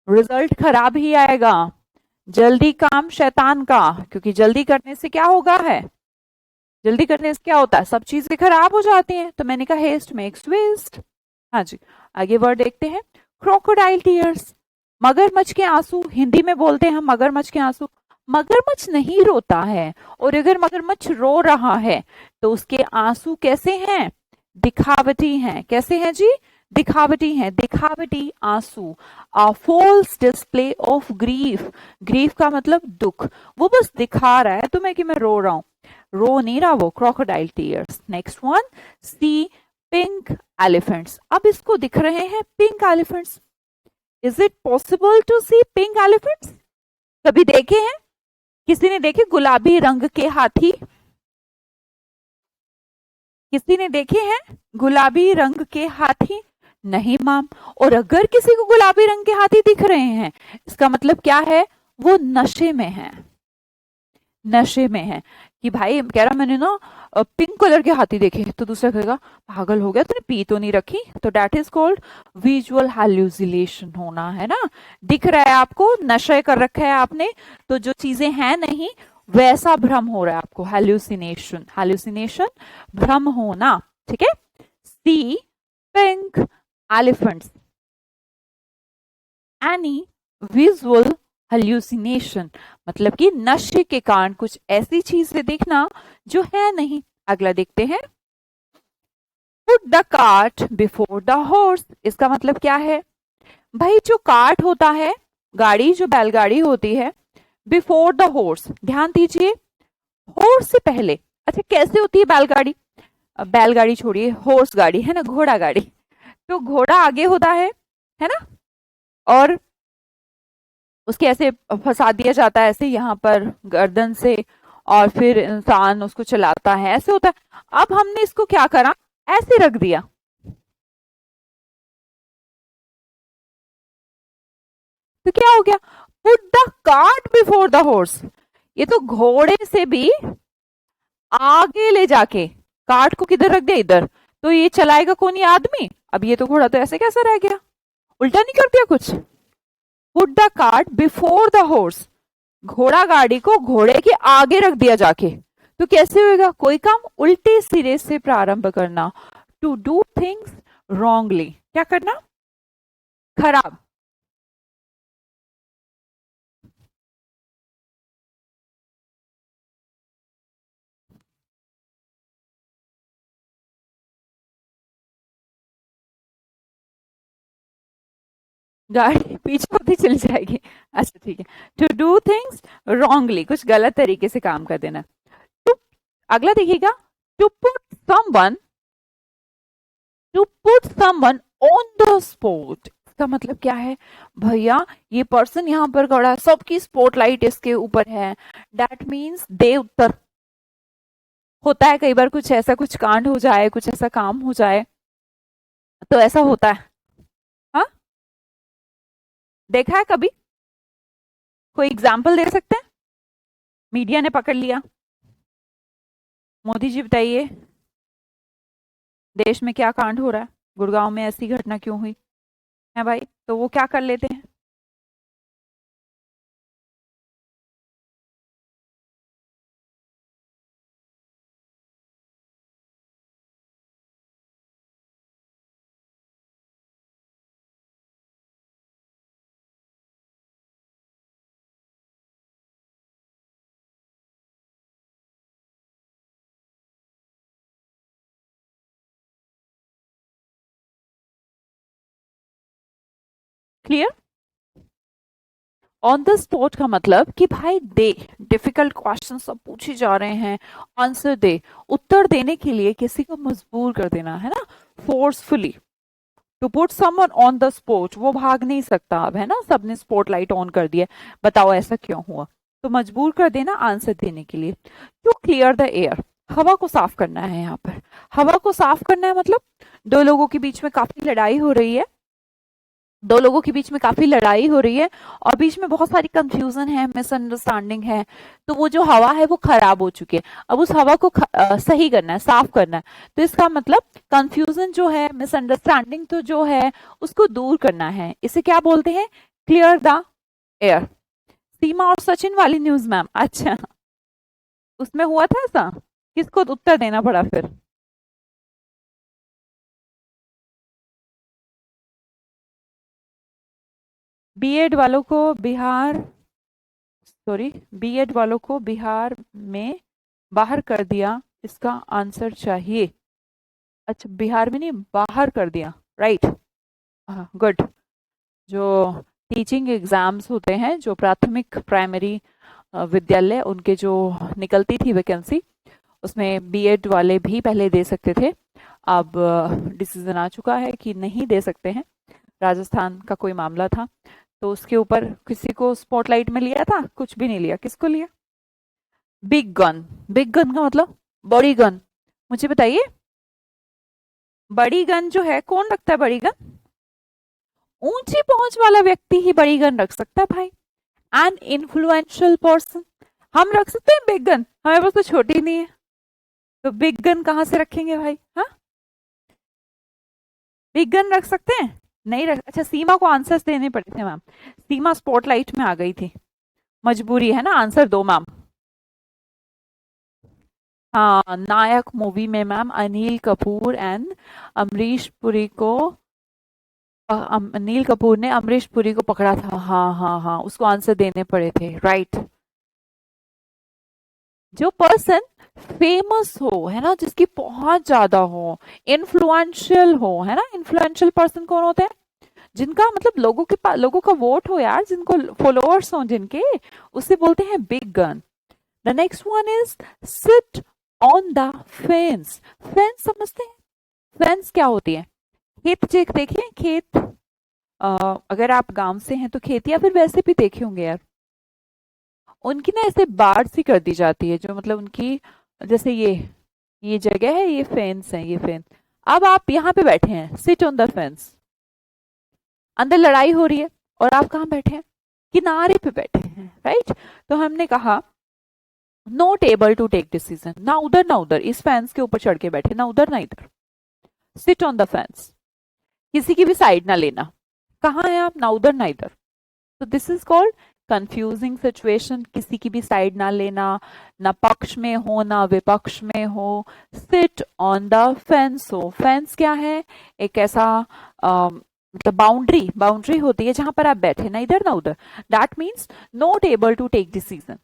रिजल्ट खराब ही आएगा। जल्दी काम शैतान का, क्योंकि जल्दी करने से क्या होगा है, जल्दी करने से क्या होता है, सब चीजें खराब हो जाती हैं। तो मैंने कहा हेस्ट मेक्स वेस्ट। हाँ जी, आगे वर्ड देखते हैं। क्रोकोडाइल टीयर्स, मगरमच्छ के आंसू। हिंदी में बोलते हैं हम मगरमच्छ के आंसू। मगरमच्छ नहीं रोता है, और अगर मगरमच्छ रो रहा है तो उसके आंसू कैसे हैं, दिखावटी हैं। कैसे हैं जी, दिखावटी हैं, दिखावटी आंसू। A false display of grief, grief का मतलब दुख। वो बस दिखा रहा है तुम्हें कि मैं रो रहा हूं, रो नहीं रहा वो। Crocodile tears. Next one, see pink elephants. अब इसको दिख रहे हैं pink elephants. Is it possible to see pink elephants? कभी देखे हैं, किसी ने देखे गुलाबी रंग के हाथी? किसी ने देखे हैं गुलाबी रंग के हाथी? नहीं मैम। और अगर किसी को गुलाबी रंग के हाथी दिख रहे हैं, इसका मतलब क्या है, वो नशे में है, नशे में है। कि भाई कह रहा मैंने ना पिंक कलर के हाथी देखे, तो दूसरा कहेगा पागल हो गया, तूने पी तो नहीं रखी? तो डेट इज कॉल्ड विजुअल हाल्यूसिनेशन होना, है ना। दिख रहा है आपको, नशे कर रखा है आपने, तो जो चीजें हैं नहीं वैसा भ्रम हो रहा है आपको, हाल्यूसिनेशन। हाल्यूसिनेशन भ्रम होना, ठीक है। सी पिंक एलिफेंट्स, एनी विजुअल हल्यूसिनेशन, मतलब कि नशे के कारण कुछ ऐसी चीजें देखना जो है नहीं। अगला देखते हैं, put the cart before the horse. इसका मतलब क्या है, भाई जो कार्ट होता है, गाड़ी जो बैलगाड़ी होती है, बिफोर द हॉर्स, ध्यान दीजिए, हॉर्स से पहले। अच्छा कैसे होती है बैलगाड़ी? बैलगाड़ी छोड़िए, हॉर्स गाड़ी है ना, घोड़ा गाड़ी। तो घोड़ा आगे होता है ना, और उसके ऐसे फंसा दिया जाता है, ऐसे यहाँ पर गर्दन से, और फिर इंसान उसको चलाता है, ऐसे होता है। अब हमने इसको क्या करा, ऐसे रख दिया, तो क्या हो गया, put the cart before the horse. ये तो घोड़े से भी आगे ले जाके कार्ट को किधर रख दिया, इधर। तो ये चलाएगा कौन, ये आदमी। अब ये तो घोड़ा तो ऐसे कैसा रह गया, उल्टा नहीं कर दिया कुछ। Put the cart before the horse, घोड़ा गाड़ी को घोड़े के आगे रख दिया जाके। तो कैसे होएगा, कोई काम उल्टे सिरे से प्रारंभ करना, टू डू थिंग्स रॉन्गली, क्या करना, खराब। गाड़ी पीछे होती चली जाएगी। अच्छा ठीक है, टू डू थिंग्स रॉन्गली, कुछ गलत तरीके से काम कर देना। तो अगला देखिएगा, to put someone, to put someone on the spot. इसका मतलब क्या है, भैया ये पर्सन यहाँ पर खड़ा है, सबकी स्पॉटलाइट इसके ऊपर है। दैट मीन्स दे उत्तर। होता है कई बार कुछ ऐसा, कुछ कांड हो जाए, कुछ ऐसा काम हो जाए, तो ऐसा होता है। हाँ, देखा है कभी, कोई एग्जाम्पल दे सकते हैं? मीडिया ने पकड़ लिया, मोदी जी बताइए देश में क्या कांड हो रहा है, गुड़गांव में ऐसी घटना क्यों हुई है भाई, तो वो क्या कर लेते हैं, क्लियर? ऑन द स्पॉट का मतलब कि भाई दे, डिफिकल्ट क्वेश्चन सब पूछे जा रहे हैं, आंसर दे। उत्तर देने के लिए किसी को मजबूर कर देना है ना, forcefully. To put someone on the spot, वो भाग नहीं सकता अब, है ना, सबने स्पॉटलाइट ऑन कर दिया, बताओ ऐसा क्यों हुआ, तो मजबूर कर देना आंसर देने के लिए। टू क्लियर द एयर, हवा को साफ करना है। यहाँ पर हवा को साफ करना है मतलब दो लोगों के बीच में काफी लड़ाई हो रही है, दो लोगों के बीच में काफी लड़ाई हो रही है और बीच में बहुत सारी कंफ्यूजन है, मिसअंडरस्टैंडिंग है, तो वो जो हवा है वो खराब हो चुकी है, अब उस हवा को सही करना है, साफ करना है। तो इसका मतलब कंफ्यूजन जो है, मिसअंडरस्टैंडिंग तो जो है उसको दूर करना है, इसे क्या बोलते हैं? Clear the air. सीमा और सचिन वाली न्यूज मैम, अच्छा उसमें हुआ था ऐसा, किसको उत्तर देना पड़ा फिर? बीएड वालों को बिहार, सॉरी, बीएड वालों को बिहार में बाहर कर दिया, इसका आंसर चाहिए। अच्छा, बिहार में नहीं, बाहर कर दिया, राइट, हाँ गुड। जो टीचिंग एग्जाम्स होते हैं, जो प्राथमिक प्राइमरी विद्यालय, उनके जो निकलती थी वैकेंसी, उसमें बीएड वाले भी पहले दे सकते थे, अब डिसीजन आ चुका है कि नहीं दे सकते हैं। राजस्थान का कोई मामला था, तो उसके ऊपर किसी को स्पॉटलाइट में लिया था? कुछ भी नहीं लिया, किसको लिया? Big gun. बिग गन का मतलब बड़ी गन, मुझे बताइए, बड़ी गन जो है कौन रखता है बड़ी गन? ऊंची पहुंच वाला व्यक्ति ही बड़ी गन रख सकता है भाई, एन इन्फ्लुएंशियल पर्सन। हम रख सकते हैं बिग गन, हमारे पास तो छोटी नहीं है, तो बिग गन कहां से रखेंगे भाई? हाँ, बिग गन रख सकते हैं? नहीं रख, अच्छा सीमा को आंसर्स देने पड़े थे मैम, सीमा स्पॉटलाइट में आ गई थी, मजबूरी है ना, आंसर दो मैम। हाँ, नायक मूवी में मैम अनिल कपूर एंड अमरीश पुरी को, अनिल कपूर ने अमरीश पुरी को पकड़ा था, हाँ हाँ हाँ, उसको आंसर देने पड़े थे, राइट। जो पर्सन फेमस हो, है ना, जिसकी बहुत ज्यादा हो, इन्फ्लुएंशियल हो, है ना, इन्फ्लुएंशियल पर्सन कौन होते हैं? जिनका मतलब लोगों के पास, लोगों का वोट हो यार, जिनको फॉलोअर्स हो जिनके, उसे बोलते हैं big gun. The next one is seat on the fence. Fence समझते हैं? फेंस क्या होती है? खेत देखे खेत, अगर आप गांव से हैं तो खेत, या फिर वैसे भी देखे होंगे यार, उनकी ना ऐसे बाढ़ सी कर दी जाती है, जो मतलब उनकी, जैसे ये जगह है, ये फेंस है, ये फेंस। अब आप यहाँ पे बैठे हैं, सिट ऑन द फेंस, अंदर लड़ाई हो रही है और आप कहाँ बैठे हैं? किनारे पे बैठे हैं, राइट। तो हमने कहा not able to take decision, ना उधर ना उधर, इस फेंस के ऊपर चढ़ के बैठे, ना उधर ना इधर, सिट ऑन द फेंस, किसी की भी साइड ना लेना, कहाँ है आप? ना उधर ना इधर, तो this is called confusing situation, किसी की भी साइड ना लेना, ना पक्ष में हो ना विपक्ष में हो, सिट ऑन द फेंस हो। फेंस क्या है? एक ऐसा मतलब बाउंड्री, बाउंड्री होती है जहां पर आप बैठे, ना इधर ना उधर, that means not able to take decision,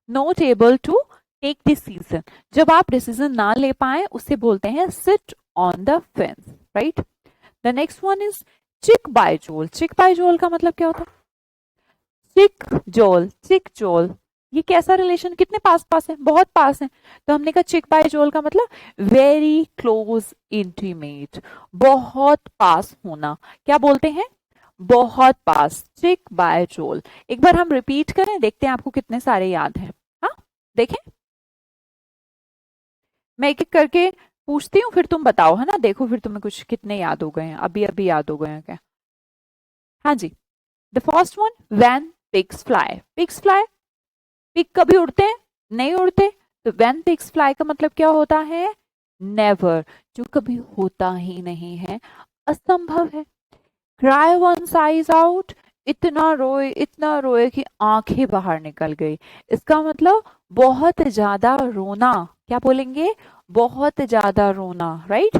not able to take decision, जब आप डिसीजन ना ले पाए उसे बोलते हैं sit on the fence, right. The next one is cheek by jowl. Cheek by जोल का मतलब क्या होता है? चिक जोल, चिक जोल, ये कैसा रिलेशन, कितने पास पास है? बहुत पास है, तो हमने कहा चिक बाय जोल का मतलब वेरी क्लोज इंटीमेट, बहुत पास होना, क्या बोलते हैं? बहुत पास, चिक बाय जोल। एक बार हम रिपीट करें, देखते हैं आपको कितने सारे याद हैं। हाँ, देखें, मैं एक एक करके पूछती हूँ, फिर तुम बताओ, है ना, देखो फिर तुम्हें कुछ कितने याद हो गए हैं, अभी अभी याद हो गए हैं क्या? हाँ जी, the first one, when pigs fly. Pigs fly, pig कभी उड़ते हैं? नहीं उड़ते, तो व्हेन पिग्स फ्लाई का मतलब क्या होता है? नेवर, जो कभी होता ही नहीं है, असंभव है। क्राई वंस आईज आउट, इतना रोए कि आंखें बाहर निकल गई, इसका मतलब बहुत ज्यादा रोना, क्या बोलेंगे? बहुत ज्यादा रोना, right.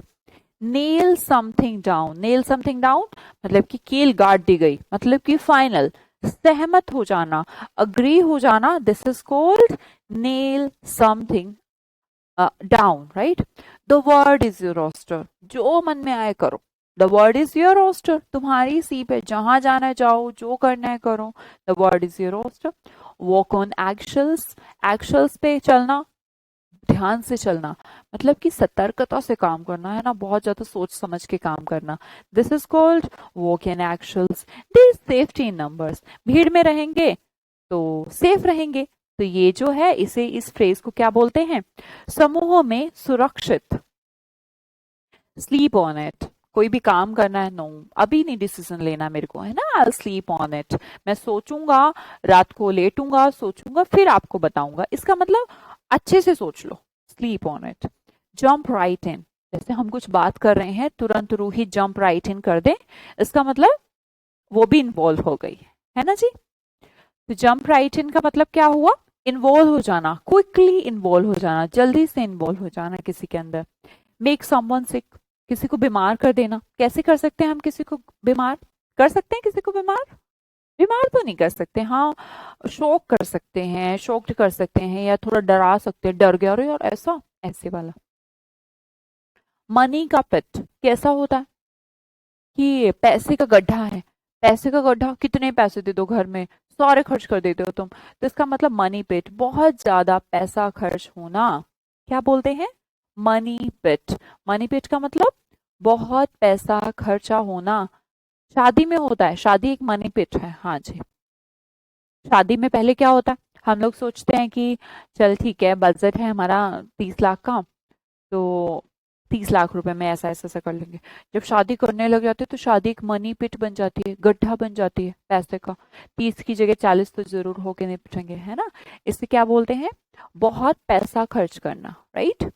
Nail something down, nail something down मतलब कि कील गाड़ दी गई, मतलब कि फाइनल, सहमत हो जाना, अग्री हो जाना, this is called nail something down, right. The word is your roster, जो मन में आए करो, the world is your roster, तुम्हारी सीप है, जहां जाना है जाओ, जो करना है करो, the world is your roster. Walk on eggshells, eggshells पे चलना, ध्यान से चलना, मतलब कि सतर्कता से काम करना है ना, बहुत ज्यादा सोच समझ के काम करना। This is called walk in eggshells. There is safety in numbers, भीड़ में रहेंगे तो सेफ रहेंगे। तो ये जो है इसे, इस फ्रेज को क्या बोलते हैं? समूह में सुरक्षित। स्लीप ऑन इट, कोई भी काम करना है, नो अभी नहीं डिसीजन लेना मेरे को, है ना, आई स्लीप ऑन इट, मैं सोचूंगा, रात को लेटूंगा, सोचूंगा, फिर आपको बताऊंगा। इसका मतलब अच्छे से सोच लो, sleep on it. Jump right in, जैसे हम कुछ बात कर रहे हैं, तुरंत रूही जंप राइट इन कर दे, इसका मतलब वो भी इन्वॉल्व हो गई, है ना जी। तो जंप राइट इन का मतलब क्या हुआ? इन्वॉल्व हो जाना, क्विकली इन्वॉल्व हो जाना, जल्दी से इन्वॉल्व हो जाना किसी के अंदर। मेक समवन सिक, किसी को बीमार कर देना। कैसे कर सकते हैं हम किसी को बीमार? कर सकते हैं किसी को बीमार? बीमार तो नहीं कर सकते, हाँ शोक कर सकते हैं, शोक्ड कर सकते हैं, या थोड़ा डरा सकते हैं, डर गया, अरे यार ऐसा, ऐसे वाला। मनी का पिट कैसा होता है? कि पैसे का गड्ढा है, पैसे का गड्ढा, कितने पैसे दे दो घर में, सारे खर्च कर देते हो तुम, तो इसका मतलब मनी पिट, बहुत ज्यादा पैसा खर्च होना, क्या बोलते हैं? मनी पिट। मनी पिट का मतलब बहुत पैसा खर्चा होना। शादी में होता है, शादी एक मनी पिट है, हाँ जी। शादी में पहले क्या होता है, हम लोग सोचते हैं कि चल ठीक है, बजट है हमारा 30 लाख का, तो 30 लाख रुपए में ऐसा ऐसा ऐसा कर लेंगे। जब शादी करने लग जाते हैं तो शादी एक मनी पिट बन जाती है, गड्ढा बन जाती है पैसे का। 30 की जगह 40 तो जरूर होके निपटेंगे, है ना। इसे क्या बोलते हैं? बहुत पैसा खर्च करना, राइट।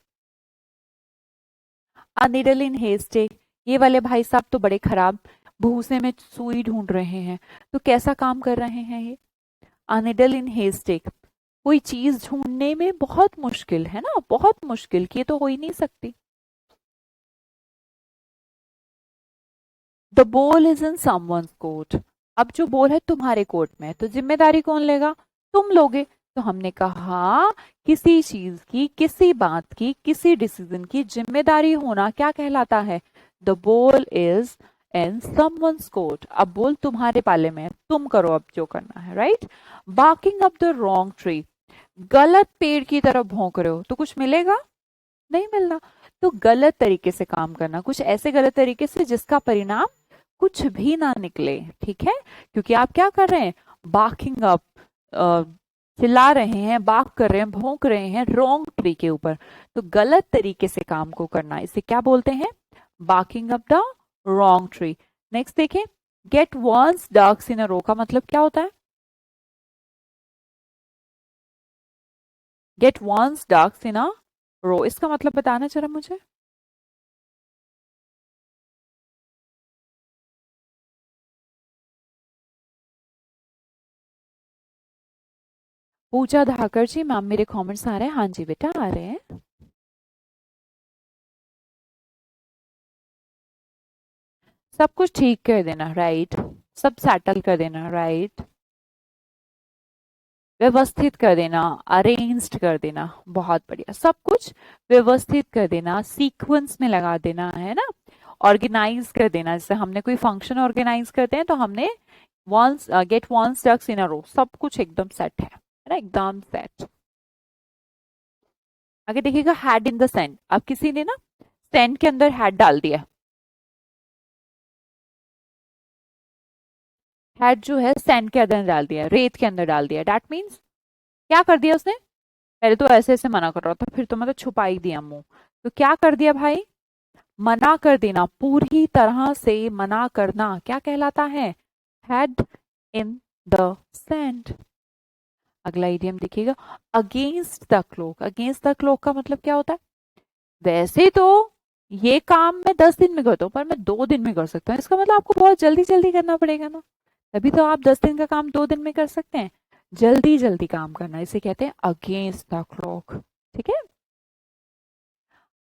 अ निडल इन हेस्टेक, ये वाले भाई साहब तो बड़े खराब, भूसे में सुई ढूंढ रहे हैं, तो कैसा काम कर रहे हैं ये? अ निडल इन हेस्टेक, कोई चीज ढूंढने में बहुत मुश्किल, है ना, बहुत मुश्किल, कि ये तो हो ही नहीं सकती। The ball is in someone's court, अब जो बॉल है तुम्हारे कोर्ट में है, तो जिम्मेदारी कौन लेगा? तुम लोगे। तो हमने कहा किसी चीज की, किसी बात की, किसी डिसीजन की जिम्मेदारी होना क्या कहलाता है? The ball is in someone's court, अब बॉल तुम्हारे पाले में है, तुम करो अब जो करना है, right. Barking up the wrong tree, गलत पेड़ की तरफ भौंक रहे हो तो कुछ मिलेगा? नहीं मिलना। तो गलत तरीके से काम करना, कुछ ऐसे गलत तरीके से जिसका परिणाम कुछ भी ना निकले, ठीक है, क्योंकि आप क्या कर रहे हैं? बार्किंग अप, चिल्ला रहे हैं, बाक कर रहे हैं, भौंक रहे हैं रॉन्ग ट्री के ऊपर, तो गलत तरीके से काम को करना, इसे क्या बोलते हैं? Barking up the wrong tree. Next देखें, गेट वंस डक्स इन अ रो का मतलब क्या होता है? गेट वंस डक्स इन अ रो, इसका मतलब बताना जरा मुझे। पूजा धाकर जी, मैम मेरे कमेंट्स आ रहे हैं? हाँ जी बेटा आ रहे हैं। सब कुछ ठीक कर देना, राइट। सब सेटल कर देना, राइट। व्यवस्थित कर देना, अरेंज्ड कर देना, बहुत बढ़िया, सब कुछ व्यवस्थित कर देना, सीक्वेंस में लगा देना, है ना। ऑर्गेनाइज कर देना, जैसे हमने कोई फंक्शन ऑर्गेनाइज करते हैं तो हमने वंस गेट वंस डक्स इन अ रो, सब कुछ एकदम सेट है ना, एकदम सेट। आगे देखिएगा, हैड इन द सेंड, अब किसी ने ना सेंड के अंदर हैड डाल दिया, हैड जो है सैंड के अंदर डाल दिया, रेत के अंदर डाल दिया, दैट मीन्स क्या कर दिया उसने? पहले तो ऐसे ऐसे मना कर रहा था, फिर तो मतलब छुपा ही दिया मुंह, तो क्या कर दिया भाई? मना कर देना, पूरी तरह से मना करना क्या कहलाता है? Head in the sand. अगला इडियम देखिएगा, against the clock, against the clock का मतलब क्या होता है? वैसे तो ये काम मैं 10 दिन में करता हूँ, पर मैं 2 दिन में कर सकता हूँ, इसका मतलब आपको बहुत जल्दी जल्दी करना पड़ेगा ना, तभी तो आप 10 दिन का काम 2 दिन में कर सकते हैं। जल्दी जल्दी काम करना, इसे कहते हैं अगेंस्ट द क्लॉक, ठीक है।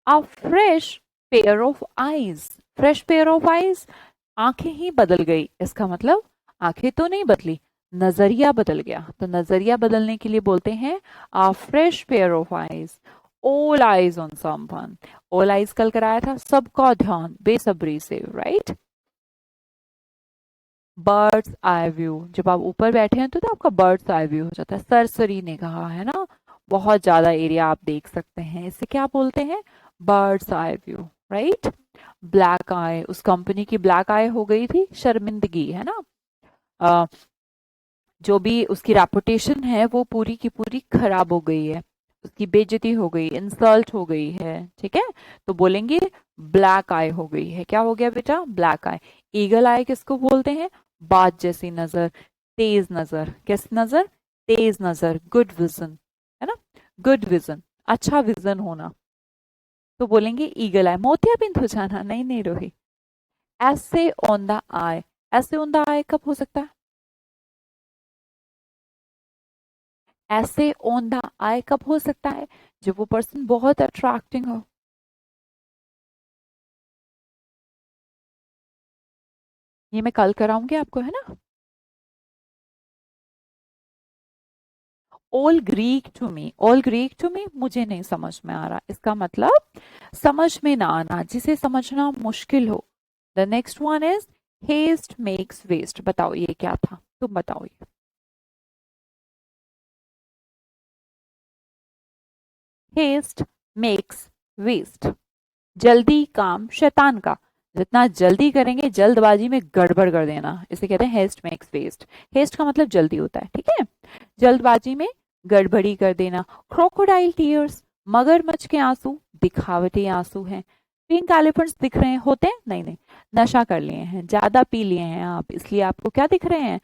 अ fresh pair of eyes, fresh pair of eyes, आंखें ही बदल गई, इसका मतलब आंखें तो नहीं बदली, नजरिया बदल गया, तो नजरिया बदलने के लिए बोलते हैं अ fresh pair of eyes. All eyes on someone, all eyes कल कराया था, सबका ध्यान बेसब्री से, राइट। बर्ड्स आई व्यू, जब आप ऊपर बैठे हैं तो आपका बर्ड्स आई व्यू हो जाता है। सरसरी ने कहा है ना, बहुत ज्यादा एरिया आप देख सकते हैं, इसे क्या बोलते हैं, birds eye view, right. Black eye, उस कंपनी की ब्लैक आई हो गई थी, शर्मिंदगी है ना, जो भी उसकी रेपुटेशन है वो पूरी की पूरी खराब हो गई है, उसकी बेइज्जती हो गई, इंसल्ट हो गई है, ठीक है। तो बोलेंगे ब्लैक आई हो गई है। क्या हो गया बेटा, ब्लैक आई। ईगल आई किसको बोलते हैं, बाज जैसी नजर, तेज नजर, कैसी नजर, तेज नजर, गुड विजन, है ना, गुड विजन, अच्छा विजन होना, तो बोलेंगे ईगल आई। मोतियाबिंद हो जाना, नहीं नहीं रोही। ऐसे ऑन द आई, ऐसे ऑन द आई कब हो सकता है, ऐसे ऑन द आई कब हो सकता है, जब वो पर्सन बहुत अट्रैक्टिंग हो। ये मैं कल कराऊंगी आपको, है ना। All Greek to me, all Greek to me मुझे नहीं समझ में आ रहा, इसका मतलब समझ में ना आना, जिसे समझना मुश्किल हो। The next one is haste makes waste. बताओ ये क्या था, तुम बताओ ये। हेस्ट मेक्स वेस्ट, जल्दी काम शैतान का, जितना जल्दी करेंगे जल्दबाजी में गड़बड़ कर देना, इसे कहते हैं हेस्ट मेक्स वेस्ट। हेस्ट का मतलब जल्दी होता है, ठीक है, जल्दबाजी में गड़बड़ी कर देना। क्रोकोडाइल टीयर्स, मगरमच्छ के आंसू दिखावटी आंसू हैं। पिंक एलिफेंट्स दिख रहे हैं, होते हैं, नहीं नहीं, नशा कर लिए हैं, ज्यादा पी लिए हैं आप, इसलिए आपको क्या दिख रहे हैं,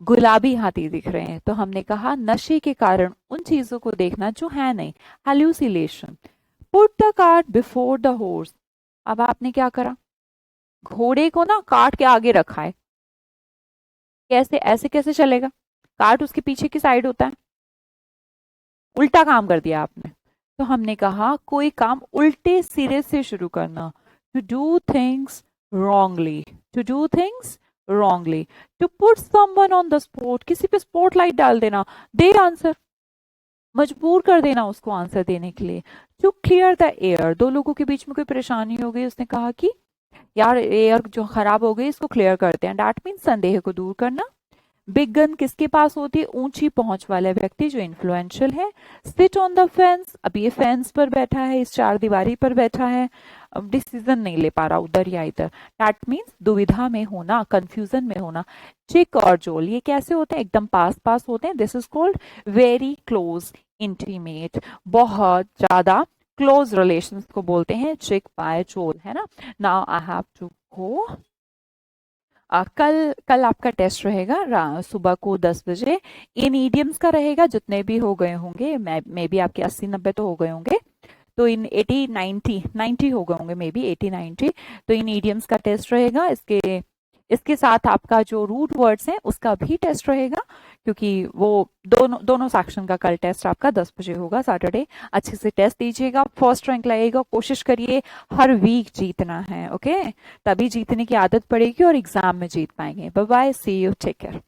गुलाबी हाथी दिख रहे हैं। तो हमने कहा नशे के कारण उन चीजों को देखना जो है नहीं, hallucination. Put the cart before the horse, अब आपने क्या करा, घोड़े को ना कार्ट के आगे रखा है। कैसे, ऐसे कैसे चलेगा, कार्ट उसके पीछे की साइड होता है, उल्टा काम कर दिया आपने। तो हमने कहा कोई काम उल्टे सिरे से शुरू करना, to do things wrongly, to do things wrongly. To put someone on the spot, किसी पे स्पॉटलाइट डाल देना, दे आंसर, मजबूर कर देना उसको आंसर देने के लिए। टू क्लियर द एयर, दो लोगों के बीच में कोई परेशानी हो गई, उसने कहा कि यार एयर जो खराब हो गई इसको क्लियर करते हैं, दैट मीन संदेह को दूर करना। बिग गन किसके पास होती है, ऊंची पहुंच वाला व्यक्ति जो इन्फ्लुएंशियल है। सिट ऑन द फेंस, अब ये फेंस पर बैठा है, इस चार दीवारी पर बैठा है, अब डिसीजन नहीं ले पा रहा उधर या इधर, दैट मीन्स दुविधा में होना, कंफ्यूजन में होना। चिक और जोल ये कैसे होते हैं, एकदम पास पास होते हैं, this is called very close intimate, बहुत ज्यादा क्लोज रिलेशंस को बोलते हैं चिक बाय जोल, है ना। Now I have to go. कल कल आपका टेस्ट रहेगा सुबह को 10 बजे, इन ईडियम्स का रहेगा, जितने भी हो गए होंगे, मे बी आपके 80-90 तो हो गए होंगे, तो इन 80-90 हो गए होंगे, मे बी 80-90, तो इन ईडियम्स का टेस्ट रहेगा। इसके इसके साथ आपका जो रूट वर्ड्स हैं उसका भी टेस्ट रहेगा, क्योंकि वो दोनों दोनों सेक्शन का कल टेस्ट आपका 10 बजे होगा सैटरडे। अच्छे से टेस्ट दीजिएगा, फर्स्ट रैंक लाइएगा, कोशिश करिए हर वीक जीतना है, ओके, तभी जीतने की आदत पड़ेगी और एग्जाम में जीत पाएंगे। Bye bye, see you, take care.